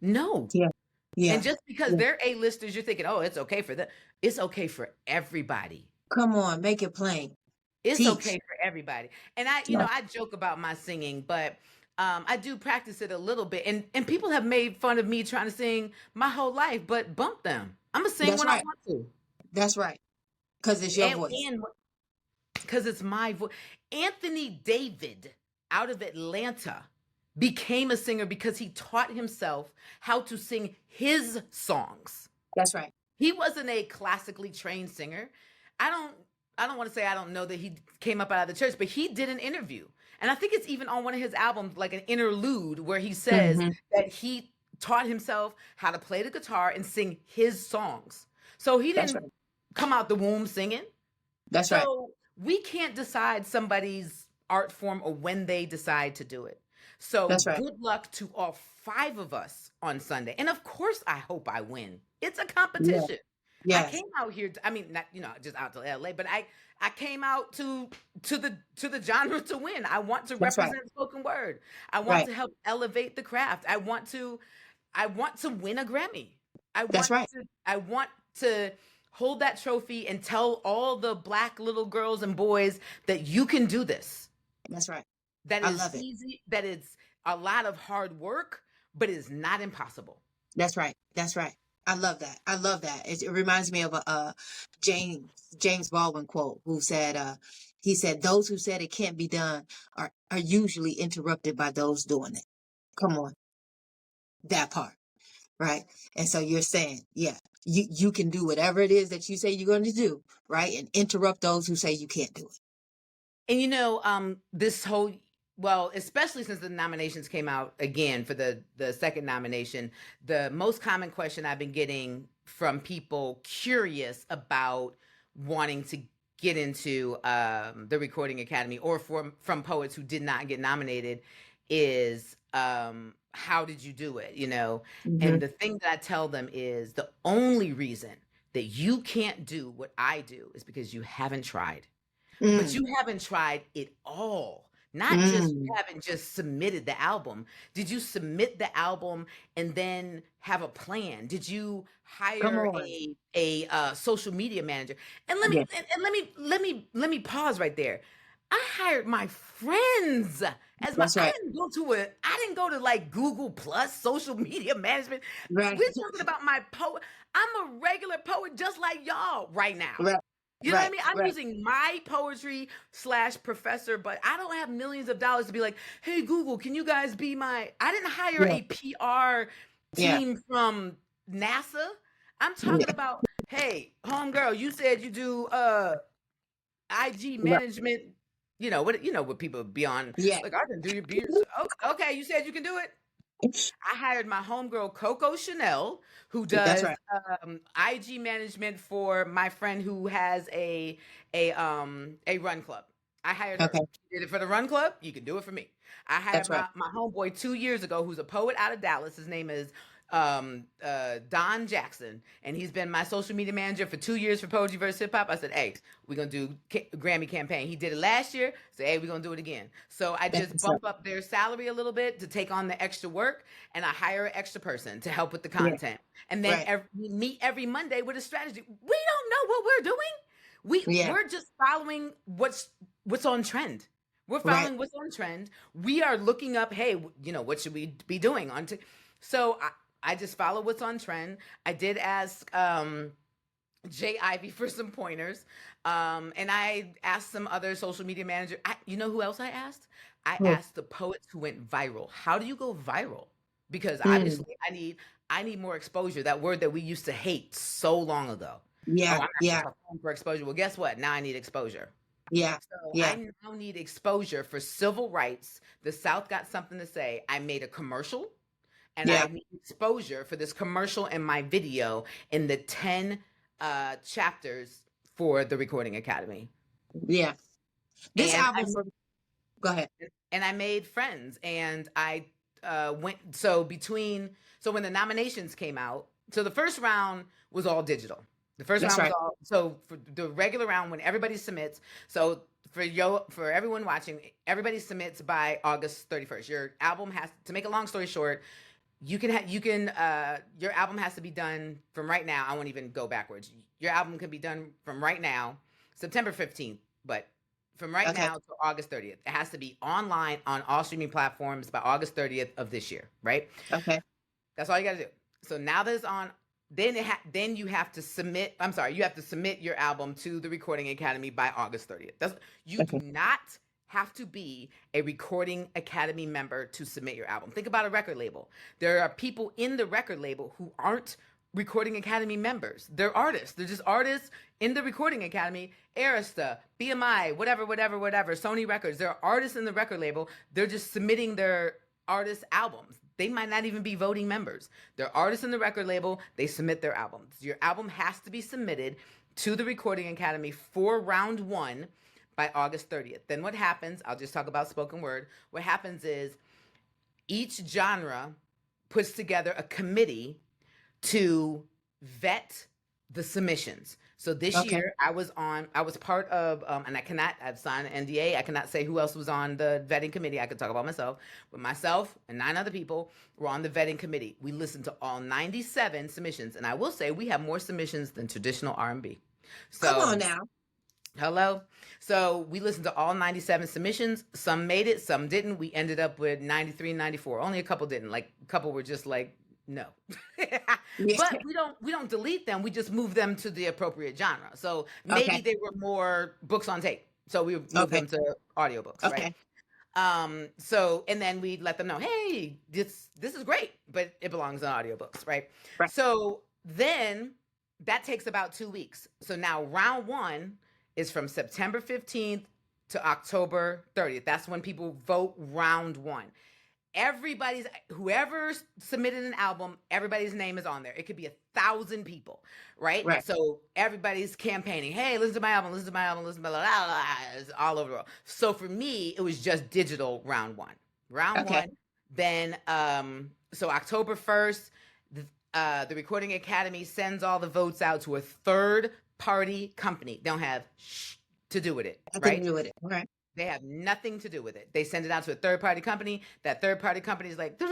no. Yeah. And just because they're A-listers, you're thinking, oh, it's okay for them. It's okay for everybody. Come on, make it plain. It's okay for everybody. And I joke about my singing, but I do practice it a little bit. And people have made fun of me trying to sing my whole life, but bump them. I'm going to sing when I want to. That's right. Because it's your voice. Because it's my voice. Anthony David out of Atlanta became a singer because he taught himself how to sing his songs. That's right. He wasn't a classically trained singer. I don't want to say I don't know that he came up out of the church, but he did an interview. And I think it's even on one of his albums, like an interlude where he says Hmm. that he taught himself how to play the guitar and sing his songs. So he That's didn't right. come out the womb singing. That's right. So we can't decide somebody's art form or when they decide to do it. So That's right. good luck to all 5 of us on Sunday. And of course, I hope I win. It's a Yeah. competition. I Yes. came out here. I mean, not just out to LA, but I came out to the genre to win. I want to That's right. represent spoken word. I want Right. to help elevate the craft. I want to win a Grammy. I That's want right. to hold that trophy and tell all the Black little girls and boys that you can do this. That's right. That I is love it. easy, that it's a lot of hard work, but it's not impossible. That's right. That's right. I love that. I love that. It reminds me of a James Baldwin quote who said, he said, those who said it can't be done are usually interrupted by those doing it. Come on, that part, right? And so you're saying, yeah, you can do whatever it is that you say you're going to do, right? And interrupt those who say you can't do it. And this whole, well, especially since the nominations came out again for the second nomination, the most common question I've been getting from people curious about wanting to get into the Recording Academy, or from poets who did not get nominated, is how did you do it? Mm-hmm. And the thing that I tell them is the only reason that you can't do what I do is because you haven't tried. But Mm, you haven't tried it all. Not just, you mm. haven't just submitted the album. Did you submit the album and then have a plan? Did you Come hire on. a social media manager? And let me Yeah, and let me pause right there. I hired my friends as my. that's right. I didn't go to like Google Plus social media management. Right. We're talking about my poet. I'm a regular poet just like y'all right now. Right. You know what I Right. mean? I'm Right. using my poetry / professor, but I don't have millions of dollars to be like, hey, Google, can you guys be my. I didn't hire Yeah. a PR Yeah. team from NASA. I'm talking Yeah. about, hey, homegirl, you said you do IG Right. management. What people be on. Yeah. Like, I can do your beers. Okay, you said you can do it. I hired my homegirl Coco Chanel, who That's does right. IG management for my friend who has a run club. I hired her. Okay. She did it for the run club. You can do it for me. I hired That's right. my homeboy 2 years ago, who's a poet out of Dallas. His name is Don Jackson, and he's been my social media manager for 2 years for Poetry vs. Hip Hop. I said, hey, we're gonna do Grammy campaign. He did it last year. So hey, we're gonna do it again. So I just That's right. bump up their salary a little bit to take on the extra work, and I hire an extra person to help with the Yeah. content. And then Right. we meet every Monday with a strategy. We don't know what we're doing. Yeah. We're just following what's on trend. We're Right. following what's on trend. We are looking up, hey, what should we be doing on so I just follow what's on trend. I did ask Jay Ivy for some pointers. And I asked some other social media manager. You know who else I asked? I Mm. asked the poets who went viral. How do you go viral? Because Mm. obviously I need more exposure. That word that we used to hate so long ago. Oh, Yeah. I'm not Yeah. performing for exposure. Well, guess what? Now I need exposure. Yeah. So Yeah. I now need exposure for civil rights. The South got something to say. I made a commercial, and Yeah. I need exposure for this commercial in my video in the 10 chapters for the Recording Academy. Yeah. This And album for. Go ahead. I made friends, and I went. So when the nominations came out, so the first round was all digital. The first That's round right. was all, so for the regular round when everybody submits. So for everyone watching, everybody submits by August 31st. Your album has to, make a long story short, your album has to be done from right now. I won't even go backwards. Your album can be done from right now, September 15th, but from right Okay. now to August 30th. It has to be online on all streaming platforms by August 30th of this year, right? Okay. That's all you got to do. So now that it's on, then you have to submit. I'm sorry, you have to submit your album to the Recording Academy by August 30th. You do Okay. not have to be a Recording Academy member to submit your album. Think about a record label. There are people in the record label who aren't Recording Academy members. They're artists. They're just artists in the Recording Academy. Arista, BMI, whatever, Sony Records. They're artists in the record label. They're just submitting their artist albums. They might not even be voting members. They're artists in the record label. They submit their albums. Your album has to be submitted to the Recording Academy for round 1 by August 30th. Then what happens, I'll just talk about spoken word. What happens is each genre puts together a committee to vet the submissions. So this year I was part of, and I've signed an NDA. I cannot say who else was on the vetting committee. I could talk about myself, but myself and 9 other people were on the vetting committee. We listened to all 97 submissions. And I will say we have more submissions than traditional R&B. So, come on now. Hello. So we listened to all 97 submissions. Some made it, some didn't. We ended up with 93, 94. Only a couple didn't. Like a couple were just like, no. But we don't delete them. We just move them to the appropriate genre. So maybe they were more books on tape. So we moved them to audiobooks, right? So, and then we let them know, hey, this is great, but it belongs in audiobooks, right? So then that takes about 2 weeks. So now round 1 is from September 15th to October 30th. That's when people vote round 1. Whoever submitted an album, everybody's name is on there. It could be 1,000 people, right? So everybody's campaigning. Hey, listen to my album, listen to my album, listen to my blah, blah, blah. It's all over the world. So for me, it was just digital round 1. Round 1. Then, so October 1st, the Recording Academy sends all the votes out to a third-party company. They don't have to do with it, right? Okay. They have nothing to do with it. They send it out to a third-party company. That third-party company is like,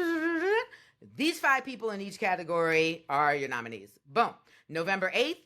these 5 people in each category are your nominees. Boom. November 8th,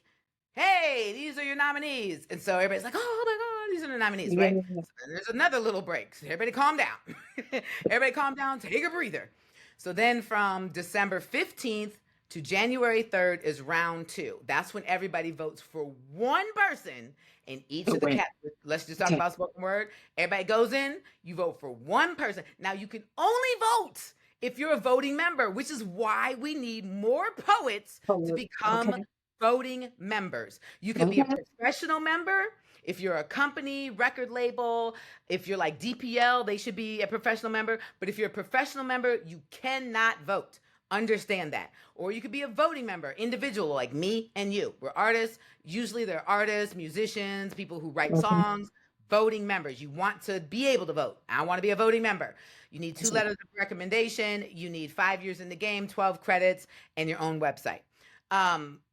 hey, these are your nominees. And so everybody's like, oh my God, these are the nominees, right? So there's another little break. So everybody calm down. Everybody calm down, take a breather. So then from December 15th to January 3rd is round 2. That's when everybody votes for one person in each of the categories. Let's just talk about spoken word. Everybody goes in, you vote for one person. Now you can only vote if you're a voting member, which is why we need more poets to become voting members. You can be a professional member. If you're a company, record label, if you're like DPL, they should be a professional member. But if you're a professional member, you cannot vote. Understand that. Or you could be a voting member, individual like me and you. We're artists. Usually they're artists, musicians, people who write songs, voting members. You want to be able to vote. I want to be a voting member. You need 2 letters of recommendation. You need 5 years in the game, 12 credits, and your own website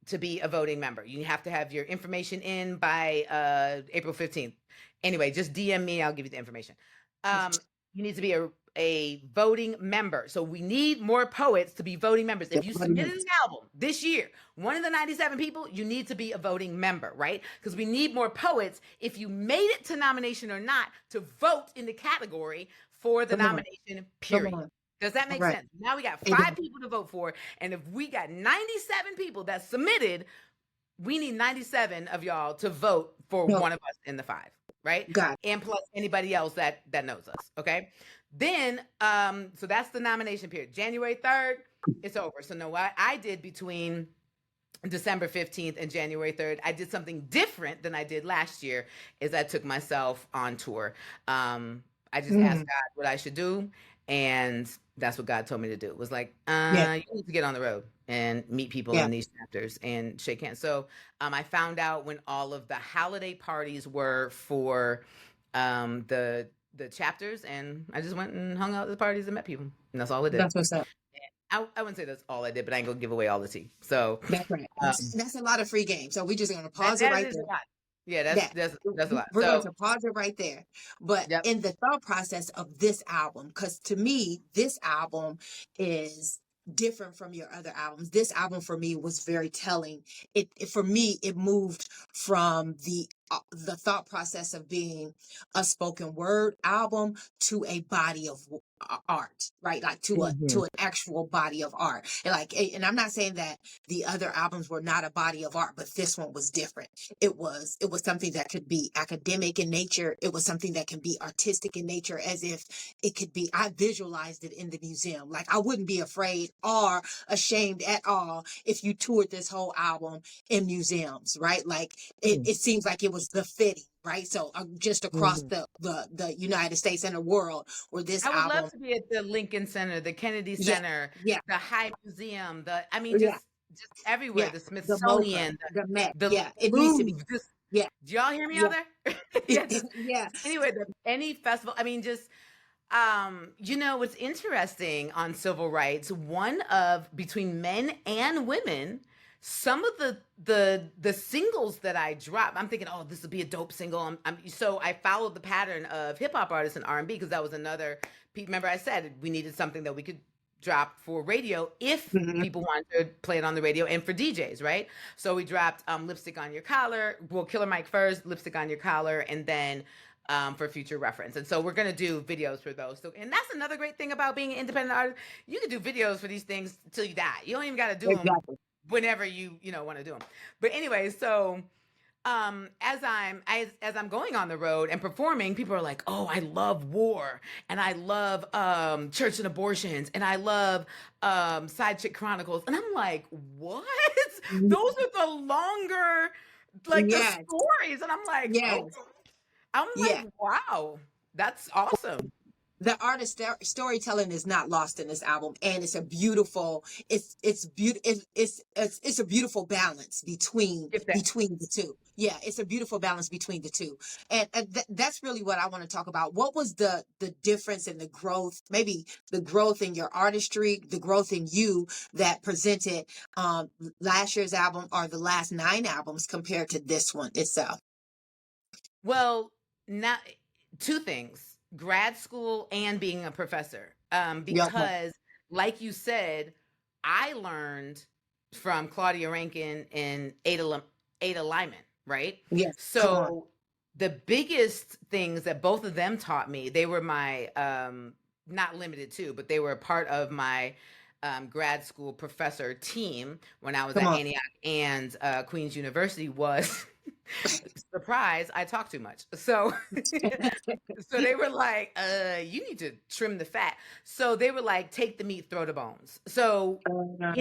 to be a voting member. You have to have your information in by April 15th. Anyway, just DM me. I'll give you the information. You need to be a voting member. So we need more poets to be voting members. If you submitted an album this year, one of the 97 people, you need to be a voting member, right? Because we need more poets, if you made it to nomination or not, to vote in the category for the nomination period. Does that make sense? Now we got 5 people to vote for. And if we got 97 people that submitted, we need 97 of y'all to vote for one of us in the 5, right? And plus anybody else that knows us, okay? Then, so that's the nomination period. January 3rd, it's over. So no, what I did between December 15th and January 3rd, I did something different than I did last year, is I took myself on tour. I just asked God what I should do, and that's what God told me to do. It was like, you need to get on the road and meet people in these chapters and shake hands. So I found out when all of the holiday parties were for the chapters, and I just went and hung out at the parties and met people, and that's all I did. That's what's up. I wouldn't say that's all I did, but I ain't gonna give away all the tea. So that's right. That's a lot of free game. So we're just gonna pause it right there. Yeah, that's a lot. We're going to pause it right there. But in the thought process of this album, because to me, this album is different from your other albums. This album for me was very telling. For me, it moved from the the thought process of being a spoken word album to a body of art, right? Like to Mhm. an actual body of art. And like, and I'm not saying that the other albums were not a body of art, but this one was different. It was something that could be academic in nature. It was something that can be artistic in nature, as if it could be. I visualized it in the museum. Like I wouldn't be afraid or ashamed at all if you toured this whole album in museums, right? Like it seems like it was the fitting, right? So just across Mhm. the United States and the world, where this I would love album, to be at the Lincoln Center, the Kennedy yeah, Center, yeah, the High Museum, yeah, just everywhere, yeah, the the MoCA, Smithsonian, the Met, the yeah, it needs to be, Louvre, just yeah, do y'all hear me out yeah, there? Yeah, just yeah, anywhere, any festival. I mean, just you know, what's interesting on civil rights, one of between men and women, some of the singles that I drop, I'm thinking, oh, this will be a dope single. So I followed the pattern of hip hop artists and R&B because that was another. Remember, I said we needed something that we could drop for radio if mhm, people wanted to play it on the radio and for DJs, right? So we dropped Lipstick on Your Collar, well, Killer Mike first, Lipstick on Your Collar, and then for future reference. And so we're going to do videos for those. So, and that's another great thing about being an independent artist. You can do videos for these things till you die. You don't even got to do them exactly, whenever you know want to do them. But anyway, so as I'm going on the road and performing, people are like, "Oh, I love war, and I love church and abortions, and I love Side Chick Chronicles," and I'm like, "What? Those are the longer, like the yes, stories," and I'm like, "Oh." yes, I'm yeah. like, wow, that's awesome. The artist storytelling is not lost in this album, and it's a beautiful, it's beautiful, it's a beautiful balance If that. between the two. Yeah, it's a beautiful balance between the two, and that's really what I want to talk about. What was the difference in the growth, maybe the growth in your artistry, the growth in you that presented last year's album or the last 9 albums compared to this one itself? Well, not two things: grad school and being a professor. Yeah, okay. Because, like you said, I learned from Claudia Rankin and Ada Lyman, right? Yes, come on. So the biggest things that both of them taught me, they were my not limited to, but they were a part of my grad school professor team when I was Come at on. Antioch and Queen's University was surprise, I talk too much. So so they were like, you need to trim the fat. So they were like, take the meat, throw the bones. So Uh,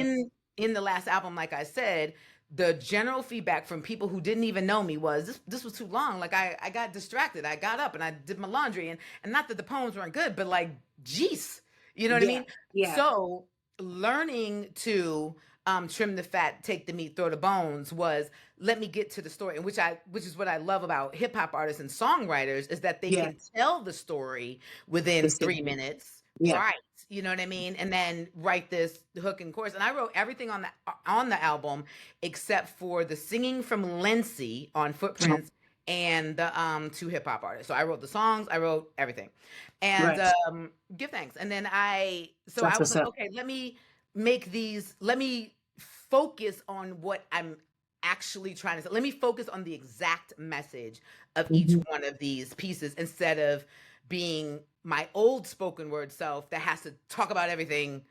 in the last album, like I said, the general feedback from people who didn't even know me was this was too long. Like I got distracted. I got up and I did my laundry and not that the poems weren't good, but like, geez, you know what I yeah, mean? yeah. So learning to trim the fat, take the meat, throw the bones was let me get to the story, and which is what I love about hip hop artists and songwriters is that they Yeah, can tell the story within it's good. 3 minutes, Yeah. right? You know what I mean? And then write this hook and chorus. And I wrote everything on the album except for the singing from Lindsay on Oh, Footprints and the two hip hop artists. So I wrote the songs, I wrote everything, and right. give thanks. And then I That's was what's like, up. okay, let me make these. Let me focus on what I'm actually trying to say. Let me focus on the exact message of each Mhm. one of these pieces instead of being my old spoken word self that has to talk about everything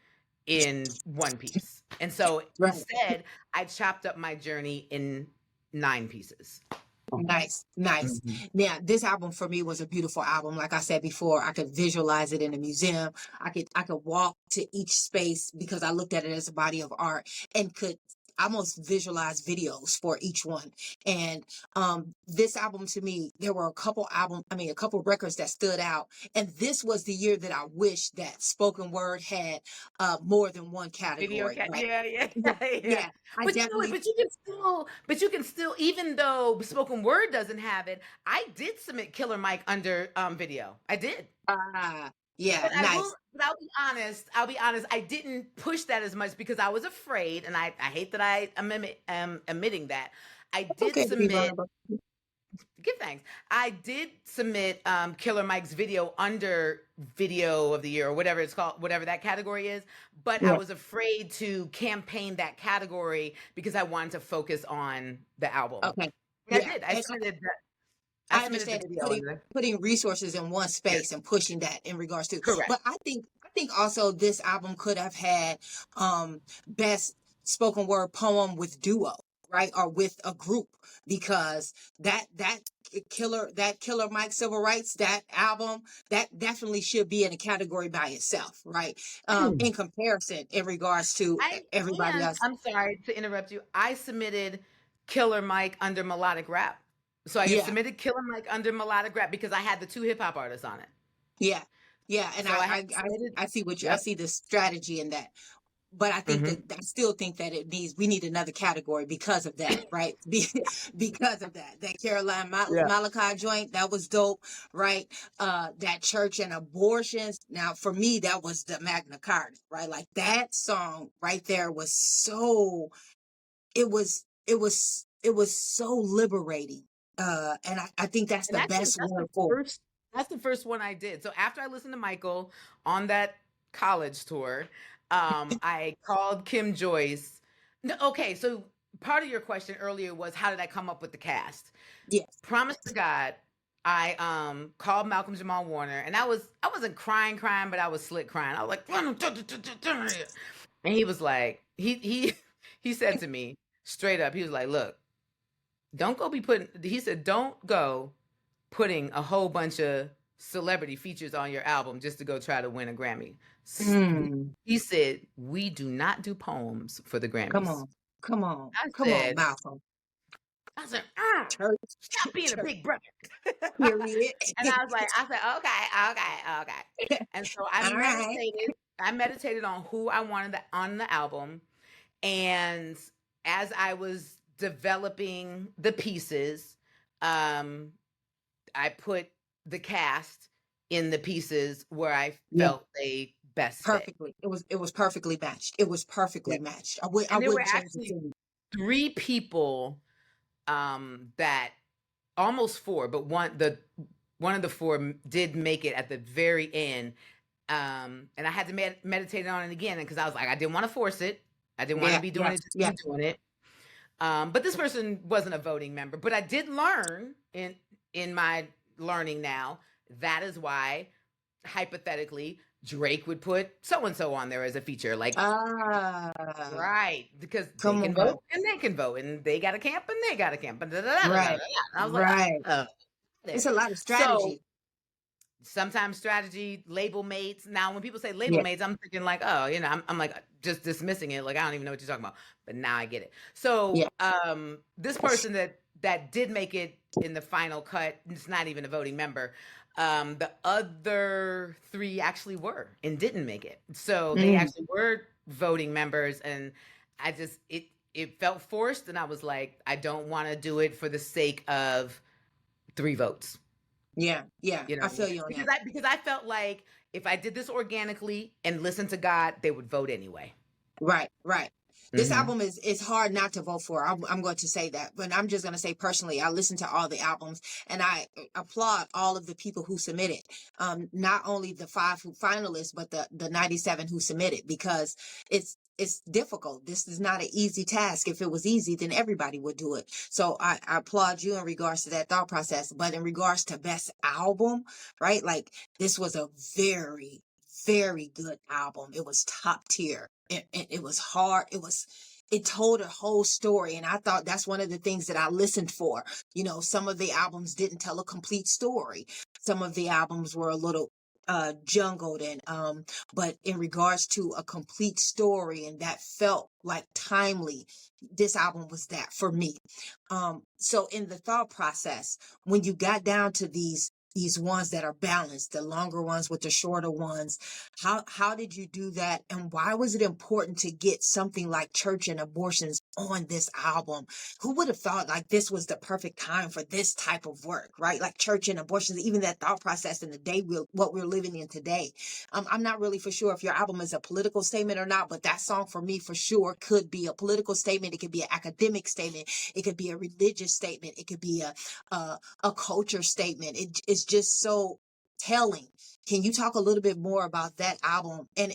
in one piece. And so Right. instead, I chopped up my journey in 9 pieces. Nice, nice. Mhm. Now, this album for me was a beautiful album. Like I said before, I could visualize it in a museum. I could walk to each space because I looked at it as a body of art and could almost visualize videos for each one. And this album to me, there were a couple records that stood out. And this was the year that I wish that spoken word had more than one Video category. cat, Right. yeah, Yeah, yeah, yeah. yeah. I But you know, definitely but you can still, even though spoken word doesn't have it, I did submit Killer Mike under video. I did. yeah, But nice. I'll be honest. I'll be honest. I didn't push that as much because I was afraid, and I hate that am admitting that. I It's did okay to be submit. vulnerable. Give thanks. I did submit Killer Mike's video under video of the year or whatever it's called, whatever that category is. But I Yeah. was afraid to campaign that category because I wanted to focus on the album. Okay. And I Yeah. did. I And submitted that. I I submitted the understand video putting in the putting resources in one yes, space and pushing that in regards to, correct. but I think also this album could have had best spoken word poem with duo, right? Or with a group, because that killer Mike Civil Rights, that album, that definitely should be in a category by itself, right? Mm. In comparison in regards to everybody And else. I'm sorry to interrupt you. I submitted Killer Mike under melodic rap. So I Yeah, submitted Killer Mike under melodic rap because I had the two hip hop artists on it. yeah, yeah, and So I had submitted. I see what I Yep. see the strategy in that. But Hmm. I still think that we need another category because of that, right? Because of that Caroline Yeah. Malachi joint, that was dope, right? That church and abortions. Now, for me, that was the Magna Carta, right? Like that song right there was so, it was so liberating. And I think that's And the actually, best word for it. that's the first one I did. So after I listened to Michael on that college tour, I called Kim Joyce. No, okay, so part of your question earlier was how did I come up with the cast? Yes. Promise to God, I called Malcolm Jamal Warner, and I wasn't crying, but I was slick crying. I was like, and he was like, he said to me straight up, he was like, look, don't go be putting. He said, don't go putting a whole bunch of celebrity features on your album just to go try to win a Grammy. Mm, He said, we do not do poems for the come Grammys. on, come on, I come on, said, Malcolm. I said, Church, stop being a church, big brother. period. And I said, okay. And so All right. I meditated on who I wanted on the album. And as I was developing the pieces, um, I put the cast in the pieces where I Yeah, felt they best fit. perfectly. It was perfectly matched. It was Yeah. perfectly matched. I And there were wouldn't change the actually thing. three people that almost four, but one of the four did make it at the very end. And I had to meditate on it again because I was like, I didn't want to force it. I didn't want to Yeah, be doing yes, it just to be yes, doing it. But this person wasn't a voting member. But I did learn in my learning now. That is why, hypothetically, Drake would put so and so on there as a feature. Like, ah, right, because they come can on. vote and they can vote, and they got a camp and they got a camp. And da, da, da, da, da, da. Right, And I was like, right. oh, It's it. a lot of So strategy. sometimes strategy, label mates. Now, when people say label Yeah, mates, I'm thinking like, oh, I'm like just dismissing it. Like, I don't even know what you're talking about. But now I get it. So yeah. this person that did make it in the final cut, it's not even a voting member. The other three actually were and didn't make it. So they Mm, actually were voting members, and I just it felt forced, and I was like, I don't want to do it for the sake of 3 votes. yeah, yeah. You know I what I mean? feel you on Because that. I felt like if I did this organically and listened to God, they would vote anyway. Right, right. This Hmm. album is hard not to vote for. I'm going to say that, but I'm just going to say personally, I listened to all the albums and I applaud all of the people who submitted. Not only the five finalists, but the 97 who submitted, because it's difficult. This is not an easy task. If it was easy, then everybody would do it. So I applaud you in regards to that thought process. But in regards to best album, right? Like this was a very, very good album. It was top tier. It was hard. It told a whole story. And I thought that's one of the things that I listened for. You know, some of the albums didn't tell a complete story. Some of the albums were a little jungled and but in regards to a complete story and that felt like timely, this album was that for me. So in the thought process, when you got down to these ones that are balanced, the longer ones with the shorter ones, how did you do that, and why was it important to get something like church and abortions on this album? Who would have thought like this was the perfect time for this type of work, right? Like church and abortions, even that thought process in the day what we're living in today. I'm not really for sure if your album is a political statement or not, but that song for me for sure could be a political statement. It could be an academic statement. It could be a religious statement. It could be a culture statement. It's just so telling. Can you talk a little bit more about that album? And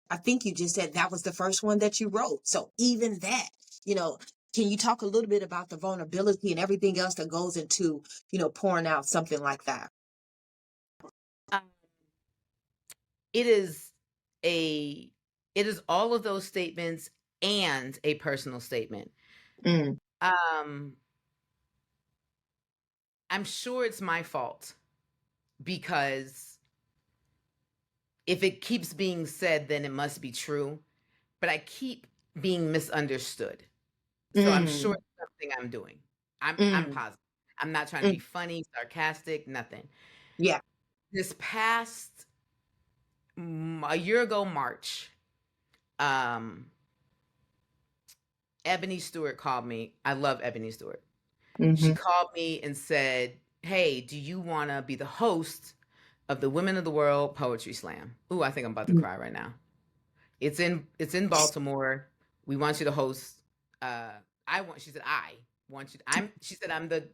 I think you just said that was the first one that you wrote. So even that, you know, Can you talk a little bit about the vulnerability and everything else that goes into, pouring out something like that? Um, it is a it is all of those statements and a personal statement. Mm, Um, I'm sure it's my fault because if it keeps being said, then it must be true. But I keep being misunderstood. So I'm sure mm, it's something I'm doing. I'm mm, positive. I'm not trying to be mm. funny, sarcastic, nothing. Yeah. This past a year ago March, um, Ebony Stewart called me. I love Ebony Stewart. She Mm-hmm. called me and said, "Hey, do you want to be the host of the Women of the World Poetry Slam?" Ooh, I think I'm about to cry right now. It's in Baltimore. We want you to host. Uh, She said I want you. She said I'm the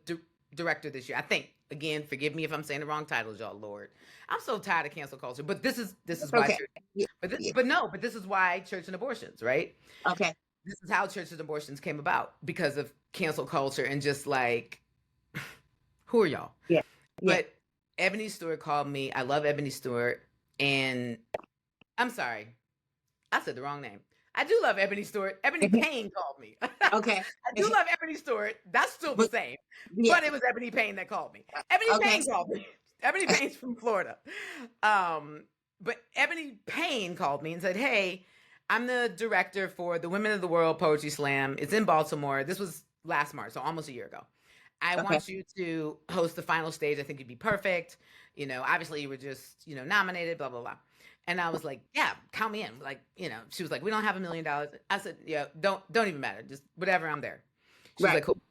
director this year. I think again. Forgive me if I'm saying the wrong titles, y'all. Lord, I'm so tired of cancel culture. But this is why Okay. church. Yeah. But Yeah. this is why church and abortions, right? Okay. This is how church and abortions came about because of cancel culture and just like, who are y'all? Yeah. Yeah. But Ebony Stewart called me. I love Ebony Stewart, and I'm sorry. I said the wrong name. I do love Ebony Stewart. Ebony Payne called me. Okay. I do love Ebony Stewart. That's still the But same. yeah. But it was Ebony Payne that called me. Ebony Okay. Payne called me. Ebony Payne's from Florida. But Ebony Payne called me and said, "Hey, I'm the director for the Women of the World Poetry Slam. It's in Baltimore. This was last March, so almost a year ago. I Okay. want you to host the final stage. I think you'd be perfect. Obviously you were just, nominated, blah, blah, blah." And I was like, "Yeah, count me in." Like, she was like, "We don't have $1 million." I said, "Yeah, don't even matter. Just whatever, I'm there." She's Right. like, "Cool."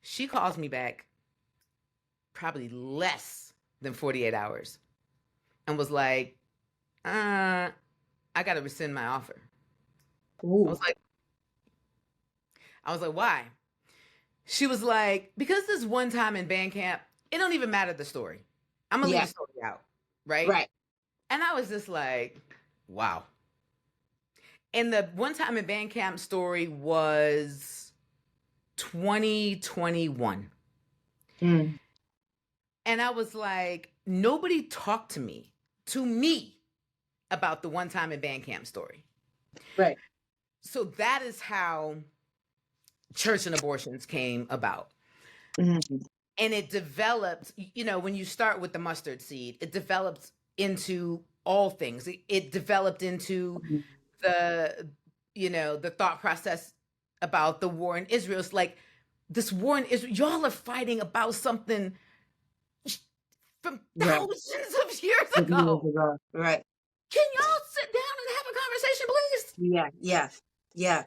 She calls me back probably less than 48 hours and was like, I got to rescind my offer. I Ooh. was like, "Why?" She was like, "Because this one time in band camp, it don't even matter the story. I'm gonna leave Yeah. the story out, right?" Right. And I was just like, wow. And the one time in band camp story was 2021. Mm. And I was like, nobody talked to me about the one time in band camp story. Right. So that is how church and abortions came about. Mm-hmm. And it developed, when you start with the mustard seed, it developed into all things. It developed into the the thought process about the war in Israel. It's like, this war in Israel, y'all are fighting about something from Right. thousands of years Years ago. ago. Right. Can y'all sit down and have a conversation, please? Yeah. Yeah. Yeah.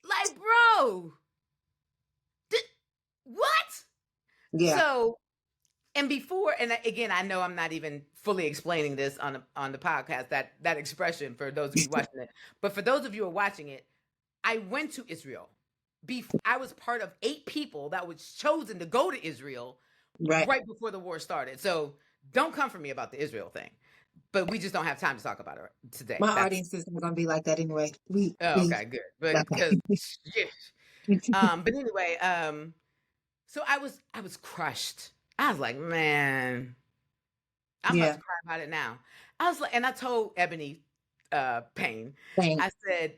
Like, bro, what? Yeah. So, and before, and again, I know I'm not even fully explaining this on the podcast, that expression, for those of you watching it, but for those of you who are watching it, I went to Israel. I was part of 8 people that was chosen to go to Israel Right. right before the war started. So don't come for me about the Israel thing. But we just don't have time to talk about it today. My That's audience is not gonna be like that anyway. okay, good. But because but anyway, so I was crushed. I was like, man, I'm about Yeah. to cry about it now. I was like, and I told Ebony Payne, Thanks. I said,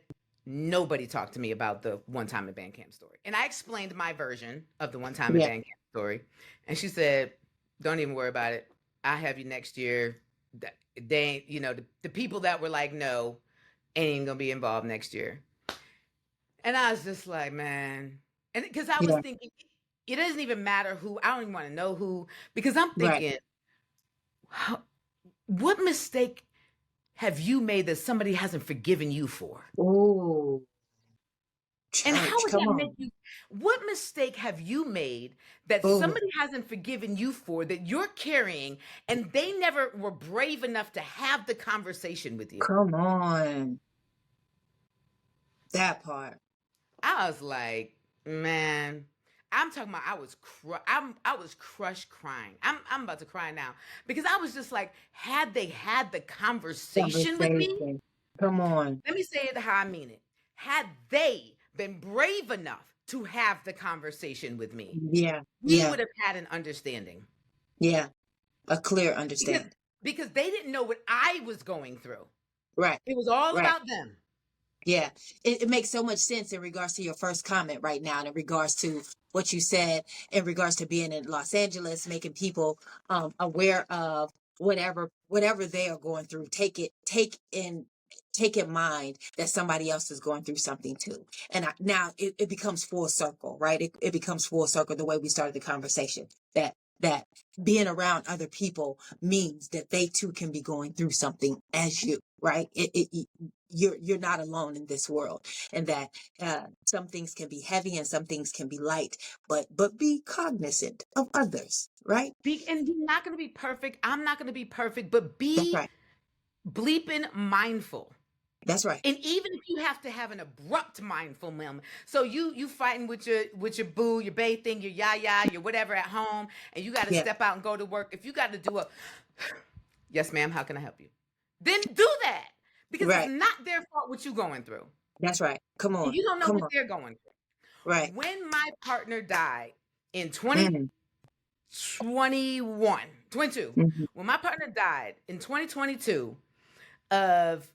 nobody talked to me about the one time in band camp story. And I explained my version of the one time in Yeah. band camp story. And she said, don't even worry about it. I have you next year. They ain't, the people that were like, no, ain't even gonna be involved next year. And I was just like, man. And because I was Yeah. thinking, it doesn't even matter who, I don't even want to know who, because I'm Right. thinking, what mistake have you made that somebody hasn't forgiven you for? Oh, And how church, would come that make on. you? What mistake have you made that Oh, somebody hasn't forgiven you for that you're carrying and they never were brave enough to have the conversation with you? come on. That part. I was like, man, I'm talking about I was crushed crying. I'm about to cry now because I was just like, had they had the conversation with me, Conversation. Come on. let me say it how I mean it. Had they been brave enough to have the conversation with me, Yeah. we Yeah. would have had an understanding. Yeah. A clear Because, understanding. because they didn't know what I was going through. Right. It was all Right. about them. Yeah. It makes so much sense in regards to your first comment right now, and in regards to what you said in regards to being in Los Angeles, making people aware of whatever they are going through. Take in mind that somebody else is going through something too. And now it becomes full circle, right? It becomes full circle the way we started the conversation. That being around other people means that they too can be going through something as you, right? You're not alone in this world, and that some things can be heavy and some things can be light, but be cognizant of others, right? And you're not going to be perfect. I'm not going to be perfect, but That's be right. bleeping mindful. That's right. And even if you have to have an abrupt mindful moment, so you fighting with your boo, your bae thing, your yaya, your whatever at home, and you got to Yeah. step out and go to work. If you got to do a yes, ma'am, how can I help you? Then do that, because Right. it's not their fault what you going through. That's right. Come And on. you don't know Come what on. they're going through. Right. When my partner died in Mm. 22, Mhm. when my partner died in 2022 of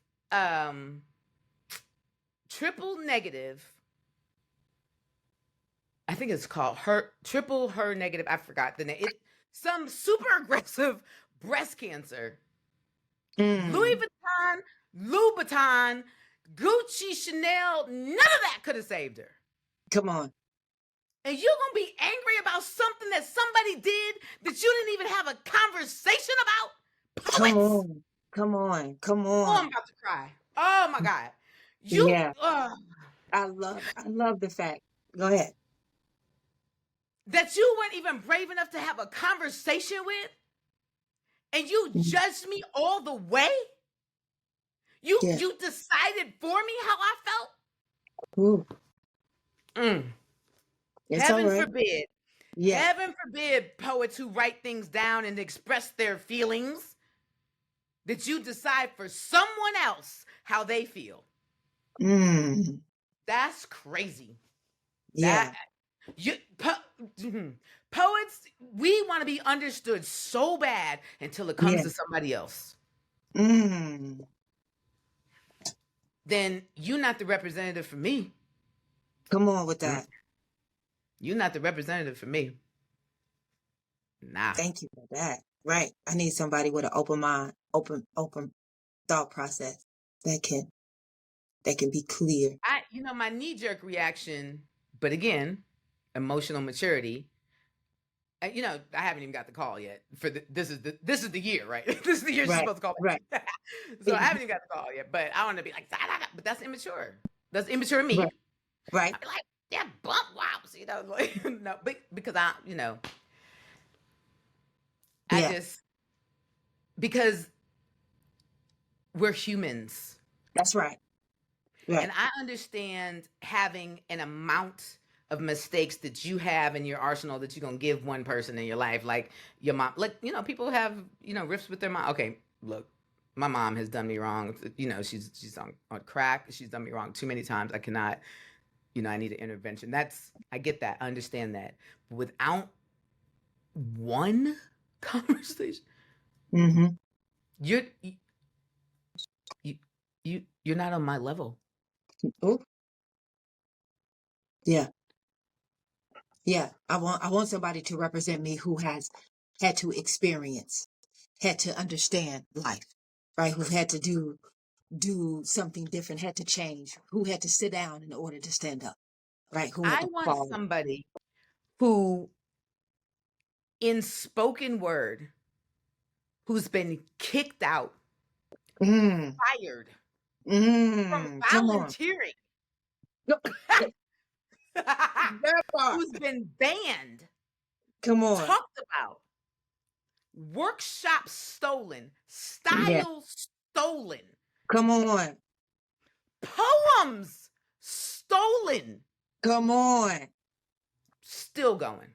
triple negative, I think it's called triple her negative, I forgot the name. Some super aggressive breast cancer. Louis Mm. Vuitton, Louboutin, Gucci, Chanel, none of that could have saved her. Come on. And you're going to be angry about something that somebody did that you didn't even have a conversation about? Come Poets! on. Come on. Come Oh, I'm on. about to cry. Oh my God. Yeah. I love the fact. Go ahead. That you weren't even brave enough to have a conversation with, and you Mhm. judged me all the way? You Yeah. decided for me how I felt? Ooh, Mm. it's all Heaven right. forbid. Yeah. Heaven forbid poets who write things down and express their feelings, that you decide for someone else how they feel. Mm. That's crazy. Yeah. Poets, we want to be understood so bad until it comes Yeah. to somebody else. Mm. Then you're not the representative for me. Come on with that. You're not the representative for me. Nah. Thank you for that. Right. I need somebody with an open mind, open thought process that can be clear. My knee-jerk reaction, but again, emotional maturity. I haven't even got the call yet. This is the year, right? This is the year she's Right. supposed to call Right. back. So I haven't even got the call yet. But I want to be like, but that's immature. That's immature of me. Right. Right. I'd be like, yeah, bump wops, like, no, because Yeah. because we're humans. That's right. Right. And I understand having an amount of mistakes that you have in your arsenal that you're going to give one person in your life, like your mom. Like, people have, riffs with their mom. Okay, look, my mom has done me wrong. She's on crack. She's done me wrong too many times. I cannot, I need an intervention. I get that. I understand that. But without one conversation, Mm-hmm. you're not on my level. Oh. Yeah. Yeah. I want somebody to represent me who has had to experience, had to understand life, right? Who had to do something different, had to change, who had to sit down in order to stand up, right? Who had I to want fall. somebody who, in spoken word, who's been kicked out, Mm. fired from Come on. volunteering, That part. who's been banned, Come on. talked about, workshop stolen, Yeah. style stolen, Come on. poems stolen, Come on. still going.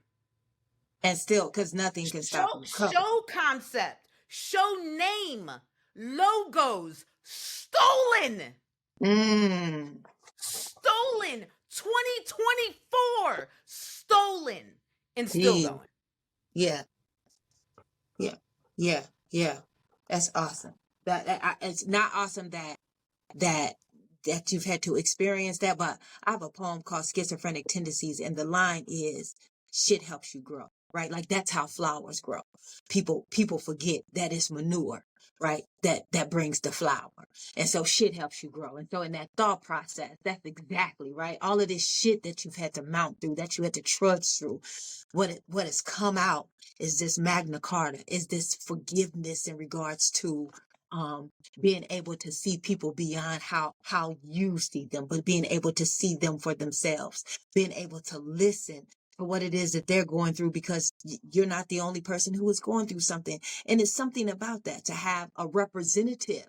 And still, because nothing can stop them. Show concept, show name, logos stolen. Mm. Stolen 2024, stolen and still Yeah, going. yeah, yeah, yeah, yeah. That's awesome. It's not awesome that that you've had to experience that, but I have a poem called Schizophrenic Tendencies, and the line is shit helps you grow, right? Like that's how flowers grow. People forget that it's manure, right? That brings the flower. And so shit helps you grow. And so in that thought process, that's exactly right. All of this shit that you've had to mount through, that you had to trudge through, what has come out is this Magna Carta, is this forgiveness in regards to being able to see people beyond how you see them, but being able to see them for themselves, being able to listen to what it is that they're going through, because you're not the only person who is going through something. And it's something about that, to have a representative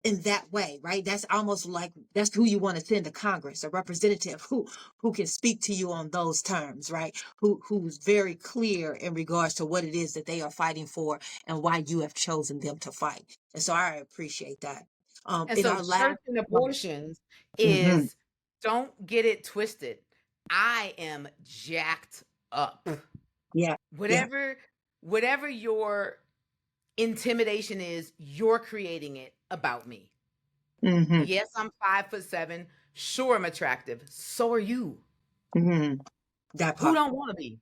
in that way, right? That's almost like that's who you want to send to Congress, a representative who can speak to you on those terms, right? Who's very clear in regards to what it is that they are fighting for and why you have chosen them to fight. And so I appreciate that. And In so our church last, and abortions Mhm. is, don't get it twisted. I am jacked up. Yeah, yeah, Whatever whatever your intimidation is, you're creating it about me. hmm Yes, I'm 5'7". Sure, I'm attractive. So are you. hmm that Who part, don't want to be?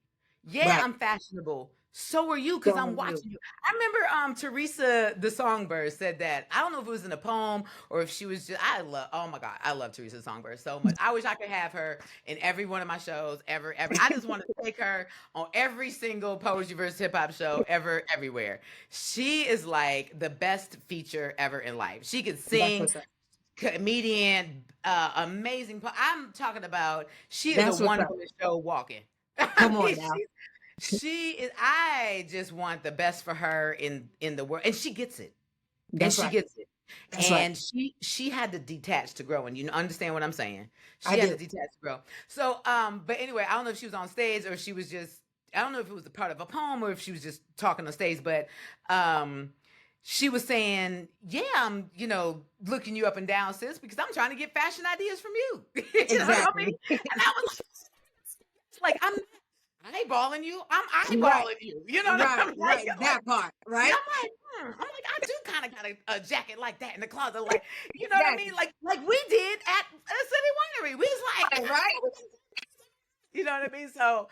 Yeah, right? I'm fashionable. So are you, because So are I'm you, watching you. I remember Teresa the Songbird said that. I don't know if it was in a poem or if she was just, oh my God, I love Teresa the Songbird so much. I wish I could have her in every one of my shows ever. I just want to take her on every single Poetry versus Hip Hop show ever, everywhere. She is like the best feature ever in life. She could that's sing, what's up. comedian, amazing. I'm talking about, she is a That's what's one up. woman show walking. Come I on mean, now. she is. I just want the best for her in the world, and she gets it, and That's she right. gets it, That's right. and she had to detach to grow, and you understand what I'm saying. I She had to do. detach to grow. So, but anyway, I don't know if she was on stage or if she was just. I don't know if it was a part of a poem or if she was just talking on stage, but she was saying, "Yeah, I'm, looking you up and down, sis, because I'm trying to get fashion ideas from you." You know what I mean? Exactly. And I was like, I'm eyeballing you. I'm Right. eyeballing you. You know what Right, I'm like? right, that part, Yeah, right? I'm like, I'm like, I do kind of got a jacket like that in the closet, like, you know what I mean? Exactly. Like we did at City Winery. We was like, Right, right? you know what I mean? So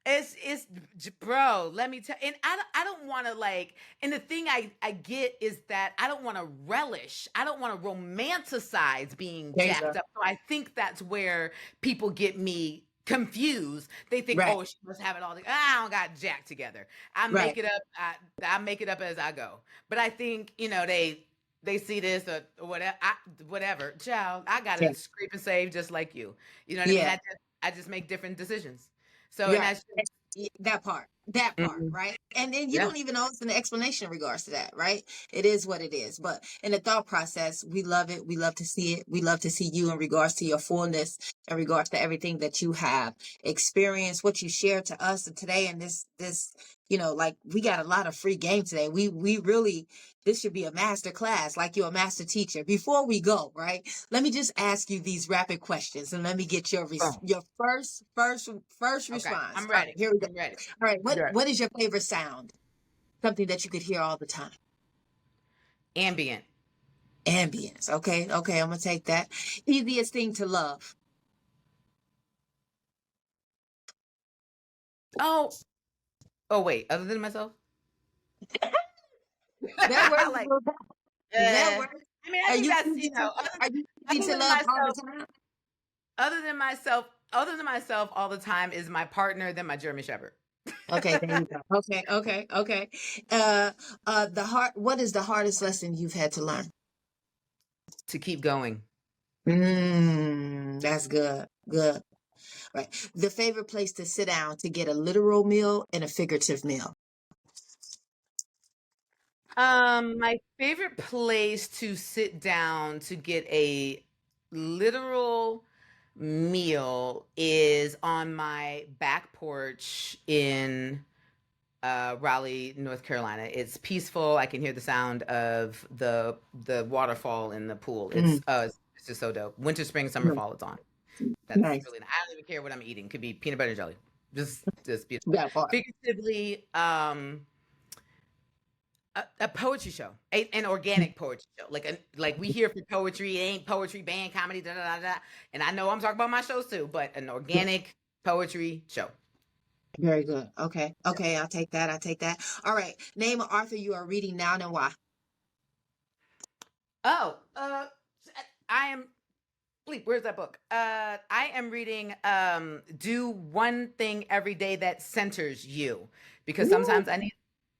it's bro, let me tell, and I don't want to, like, and the thing I get is that I don't want to relish, I don't want to romanticize being There you go. jacked up. So I think that's where people get me confused. They think, Right, oh, she must have it all together. I don't got jacked together. I right. make it up. I make it up as I go. But I think, they see this or whatever. Whatever, child. I got Yeah, to scrape and save just like you. You know what I mean? yeah, I just make different decisions. So, and right. that's That part, Mhm. right? And then you Yeah. don't even know it's an explanation in regards to that, right? It is what it is. But in the thought process, we love it. We love to see it. We love to see you in regards to your fullness, in regards to everything that you have experienced, what you shared to us today. And this, like we got a lot of free game today. We really, this should be a master class, like you're a master teacher. Before we go, right? Let me just ask you these rapid questions, and let me get your Boom. your first Okay. response. I'm All right, ready. here we go. I'm ready. All right, what Good. what is your favorite sound? Something that you could hear all the time. Ambient. Ambience. Okay, okay, I'm gonna take that. Easiest thing to love. Oh. Oh wait. Other than myself. That works. Like, That works. I mean, I Are think you that's, easy to are you easy other to than love all myself, the time? other than myself, other than myself, all the time is my partner, then my German Shepherd. Okay, there you go. Okay, okay, okay. Uh what is the hardest lesson you've had to learn? To keep going. That's good. Good. Right. The favorite place to sit down to get a literal meal and a figurative meal. My favorite place to sit down to get a literal meal is on my back porch in Raleigh, North Carolina. It's peaceful. I can hear the sound of the waterfall in the pool. Mm, It's just so dope. Winter, spring, summer, mm. fall, it's on. That's Nice. really, I don't even care what I'm eating. Could be peanut butter and jelly. Just beautiful. That part. Figuratively, a poetry show, an organic poetry show. Like we hear for poetry, it ain't poetry, band, comedy, da da da da. And I know I'm talking about my shows too, but an organic poetry show. Very good. Okay. Okay. I'll take that. I'll take that. All right. Name an author you are reading now and why. Oh, I am. Bleep, where's that book? I am reading Do One Thing Every Day That Centers You, because sometimes I need.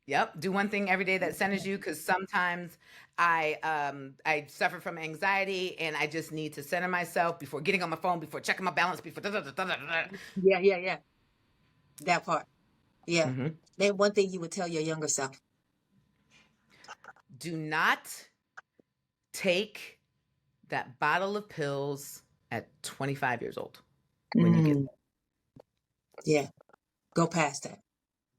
Yep, do one thing every day that centers you, because sometimes I suffer from anxiety and I just need to center myself before getting on my phone, before checking my balance, before da, da, da, da, da, da. Yeah. That part. Yeah. Mm-hmm. Name one thing you would tell your younger self. Do not take that bottle of pills at 25 years old when you get there. Yeah. Go past that.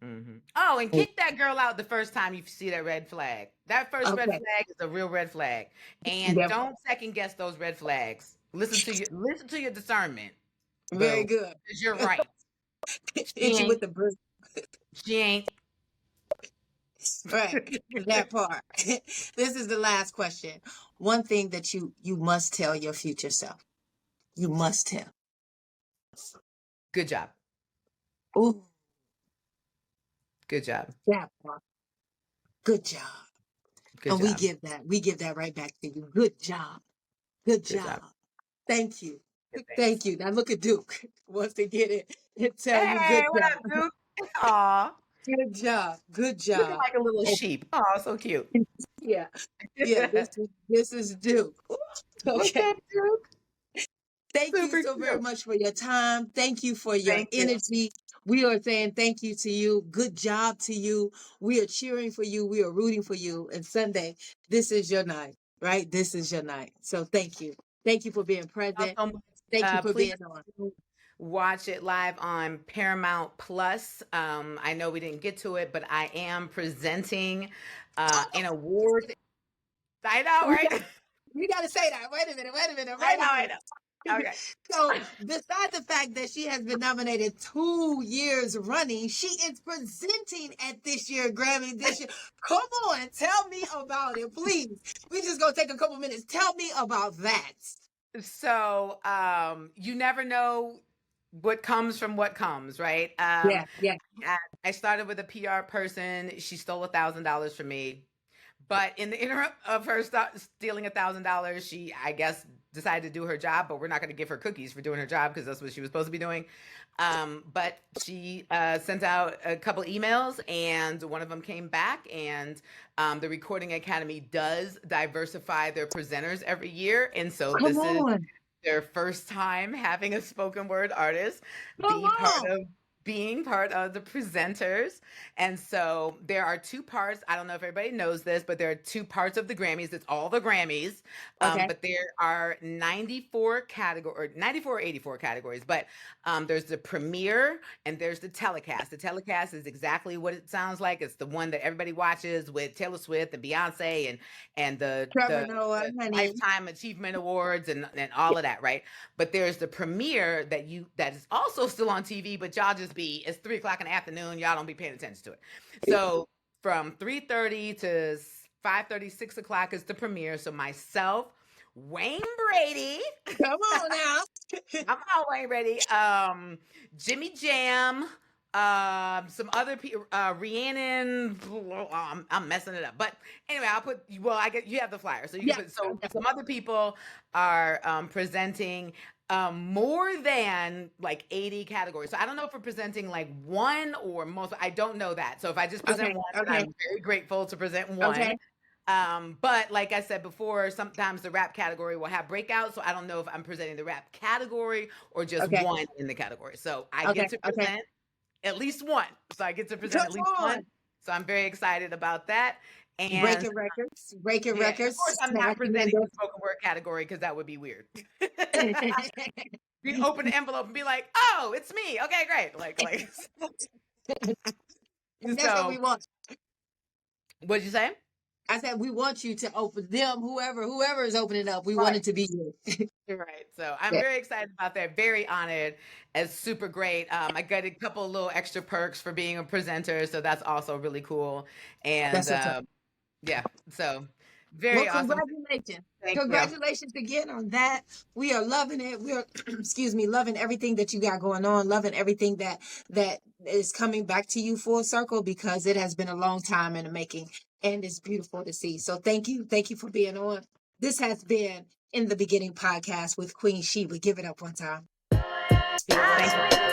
Mm-hmm. Oh, and kick that girl out the first time you see that red flag. That first red flag is a real red flag, and don't second guess those red flags. Listen to your discernment. Very good. Because you're right. Hit you with the bruise. She ain't. Right. That part. This is the last question. One thing that you must tell your future self. You must tell. Good job. Ooh. Good job. That part. Good job. Good job. We give that right back to you. Good job. Good job. Thank you. Thank you. Now look at Duke. Wants to get it and tell you good what job. Up, Duke? Aw. Good job. Good job. Looking like a little sheep. Oh, so cute. Yeah. Yeah. This is Duke. Okay. What's up, Duke? Thank you so very much for your time. Thank you for your energy. We are saying thank you to you. Good job to you. We are cheering for you. We are rooting for you. And Sunday, this is your night, right? This is your night. So thank you. Thank you for being present. Thank you for being on. Watch it live on Paramount Plus. I know we didn't get to it, but I am presenting an award. I know, right? You got to say that. Wait a minute. I know. Okay. So, besides the fact that she has been nominated 2 years running, she is presenting at this year's Grammy this year. Come on, tell me about it, please. We just gonna take a couple minutes. Tell me about that. So, you never know what comes from what comes, right? Yeah. I started with a PR person. She stole $1,000 from me. But in the interim of her stealing $1,000, she, I guess, decided to do her job, but we're not going to give her cookies for doing her job because that's what she was supposed to be doing. But she sent out a couple emails, and one of them came back, and the Recording Academy does diversify their presenters every year. And so this is their first time having a spoken word artist being part of the presenters. And so there are two parts. I don't know if everybody knows this, but there are two parts of the Grammys. It's all the Grammys. But there are 94 categories, 94 or 84 categories. But there's the premiere and there's the telecast. The telecast is exactly what it sounds like. It's the one that everybody watches with Taylor Swift and Beyonce and the Lifetime Achievement Awards and all of that, right? But there's the premiere that is also still on TV, but y'all just it's 3:00 in the afternoon. Y'all don't be paying attention to it. So from 3:30 to 5:30, 6 o'clock is the premiere. So myself, Wayne Brady. Come on now. I'm on Wayne Brady. Jimmy Jam. Some other people, Rhiannon. I'm messing it up, but anyway, I get you have the flyer, so you can put. So some other people are presenting more than like 80 categories. So I don't know if we're presenting like one or most. I don't know that. So if I just present one, I'm very grateful to present one. But like I said before, sometimes the rap category will have breakouts. So I don't know if I'm presenting the rap category or just one in the category. So I get to present at least one. So I get to present at least one. So I'm very excited about that. And breaking records. Of course, I'm not presenting the spoken word category because that would be weird. You open the envelope and be like, "Oh, it's me." Okay, great. Like. That's what we want. What'd you say? I said we want you to open them, whoever is opening up. We want Right. it to be you. Right. So I'm Yeah, very excited about that. Very honored. It's super great. I got a couple little extra perks for being a presenter, so that's also really cool. And that's what's up. yeah, so Well, very awesome. congratulations. Thank you. Congratulations again on that. We are loving it. We are, excuse me, loving everything that you got going on, loving everything that is coming back to you full circle because it has been a long time in the making and it's beautiful to see. So thank you. Thank you for being on. This has been In the Beginning podcast with Queen Sheba. Give it up one time. Thank you.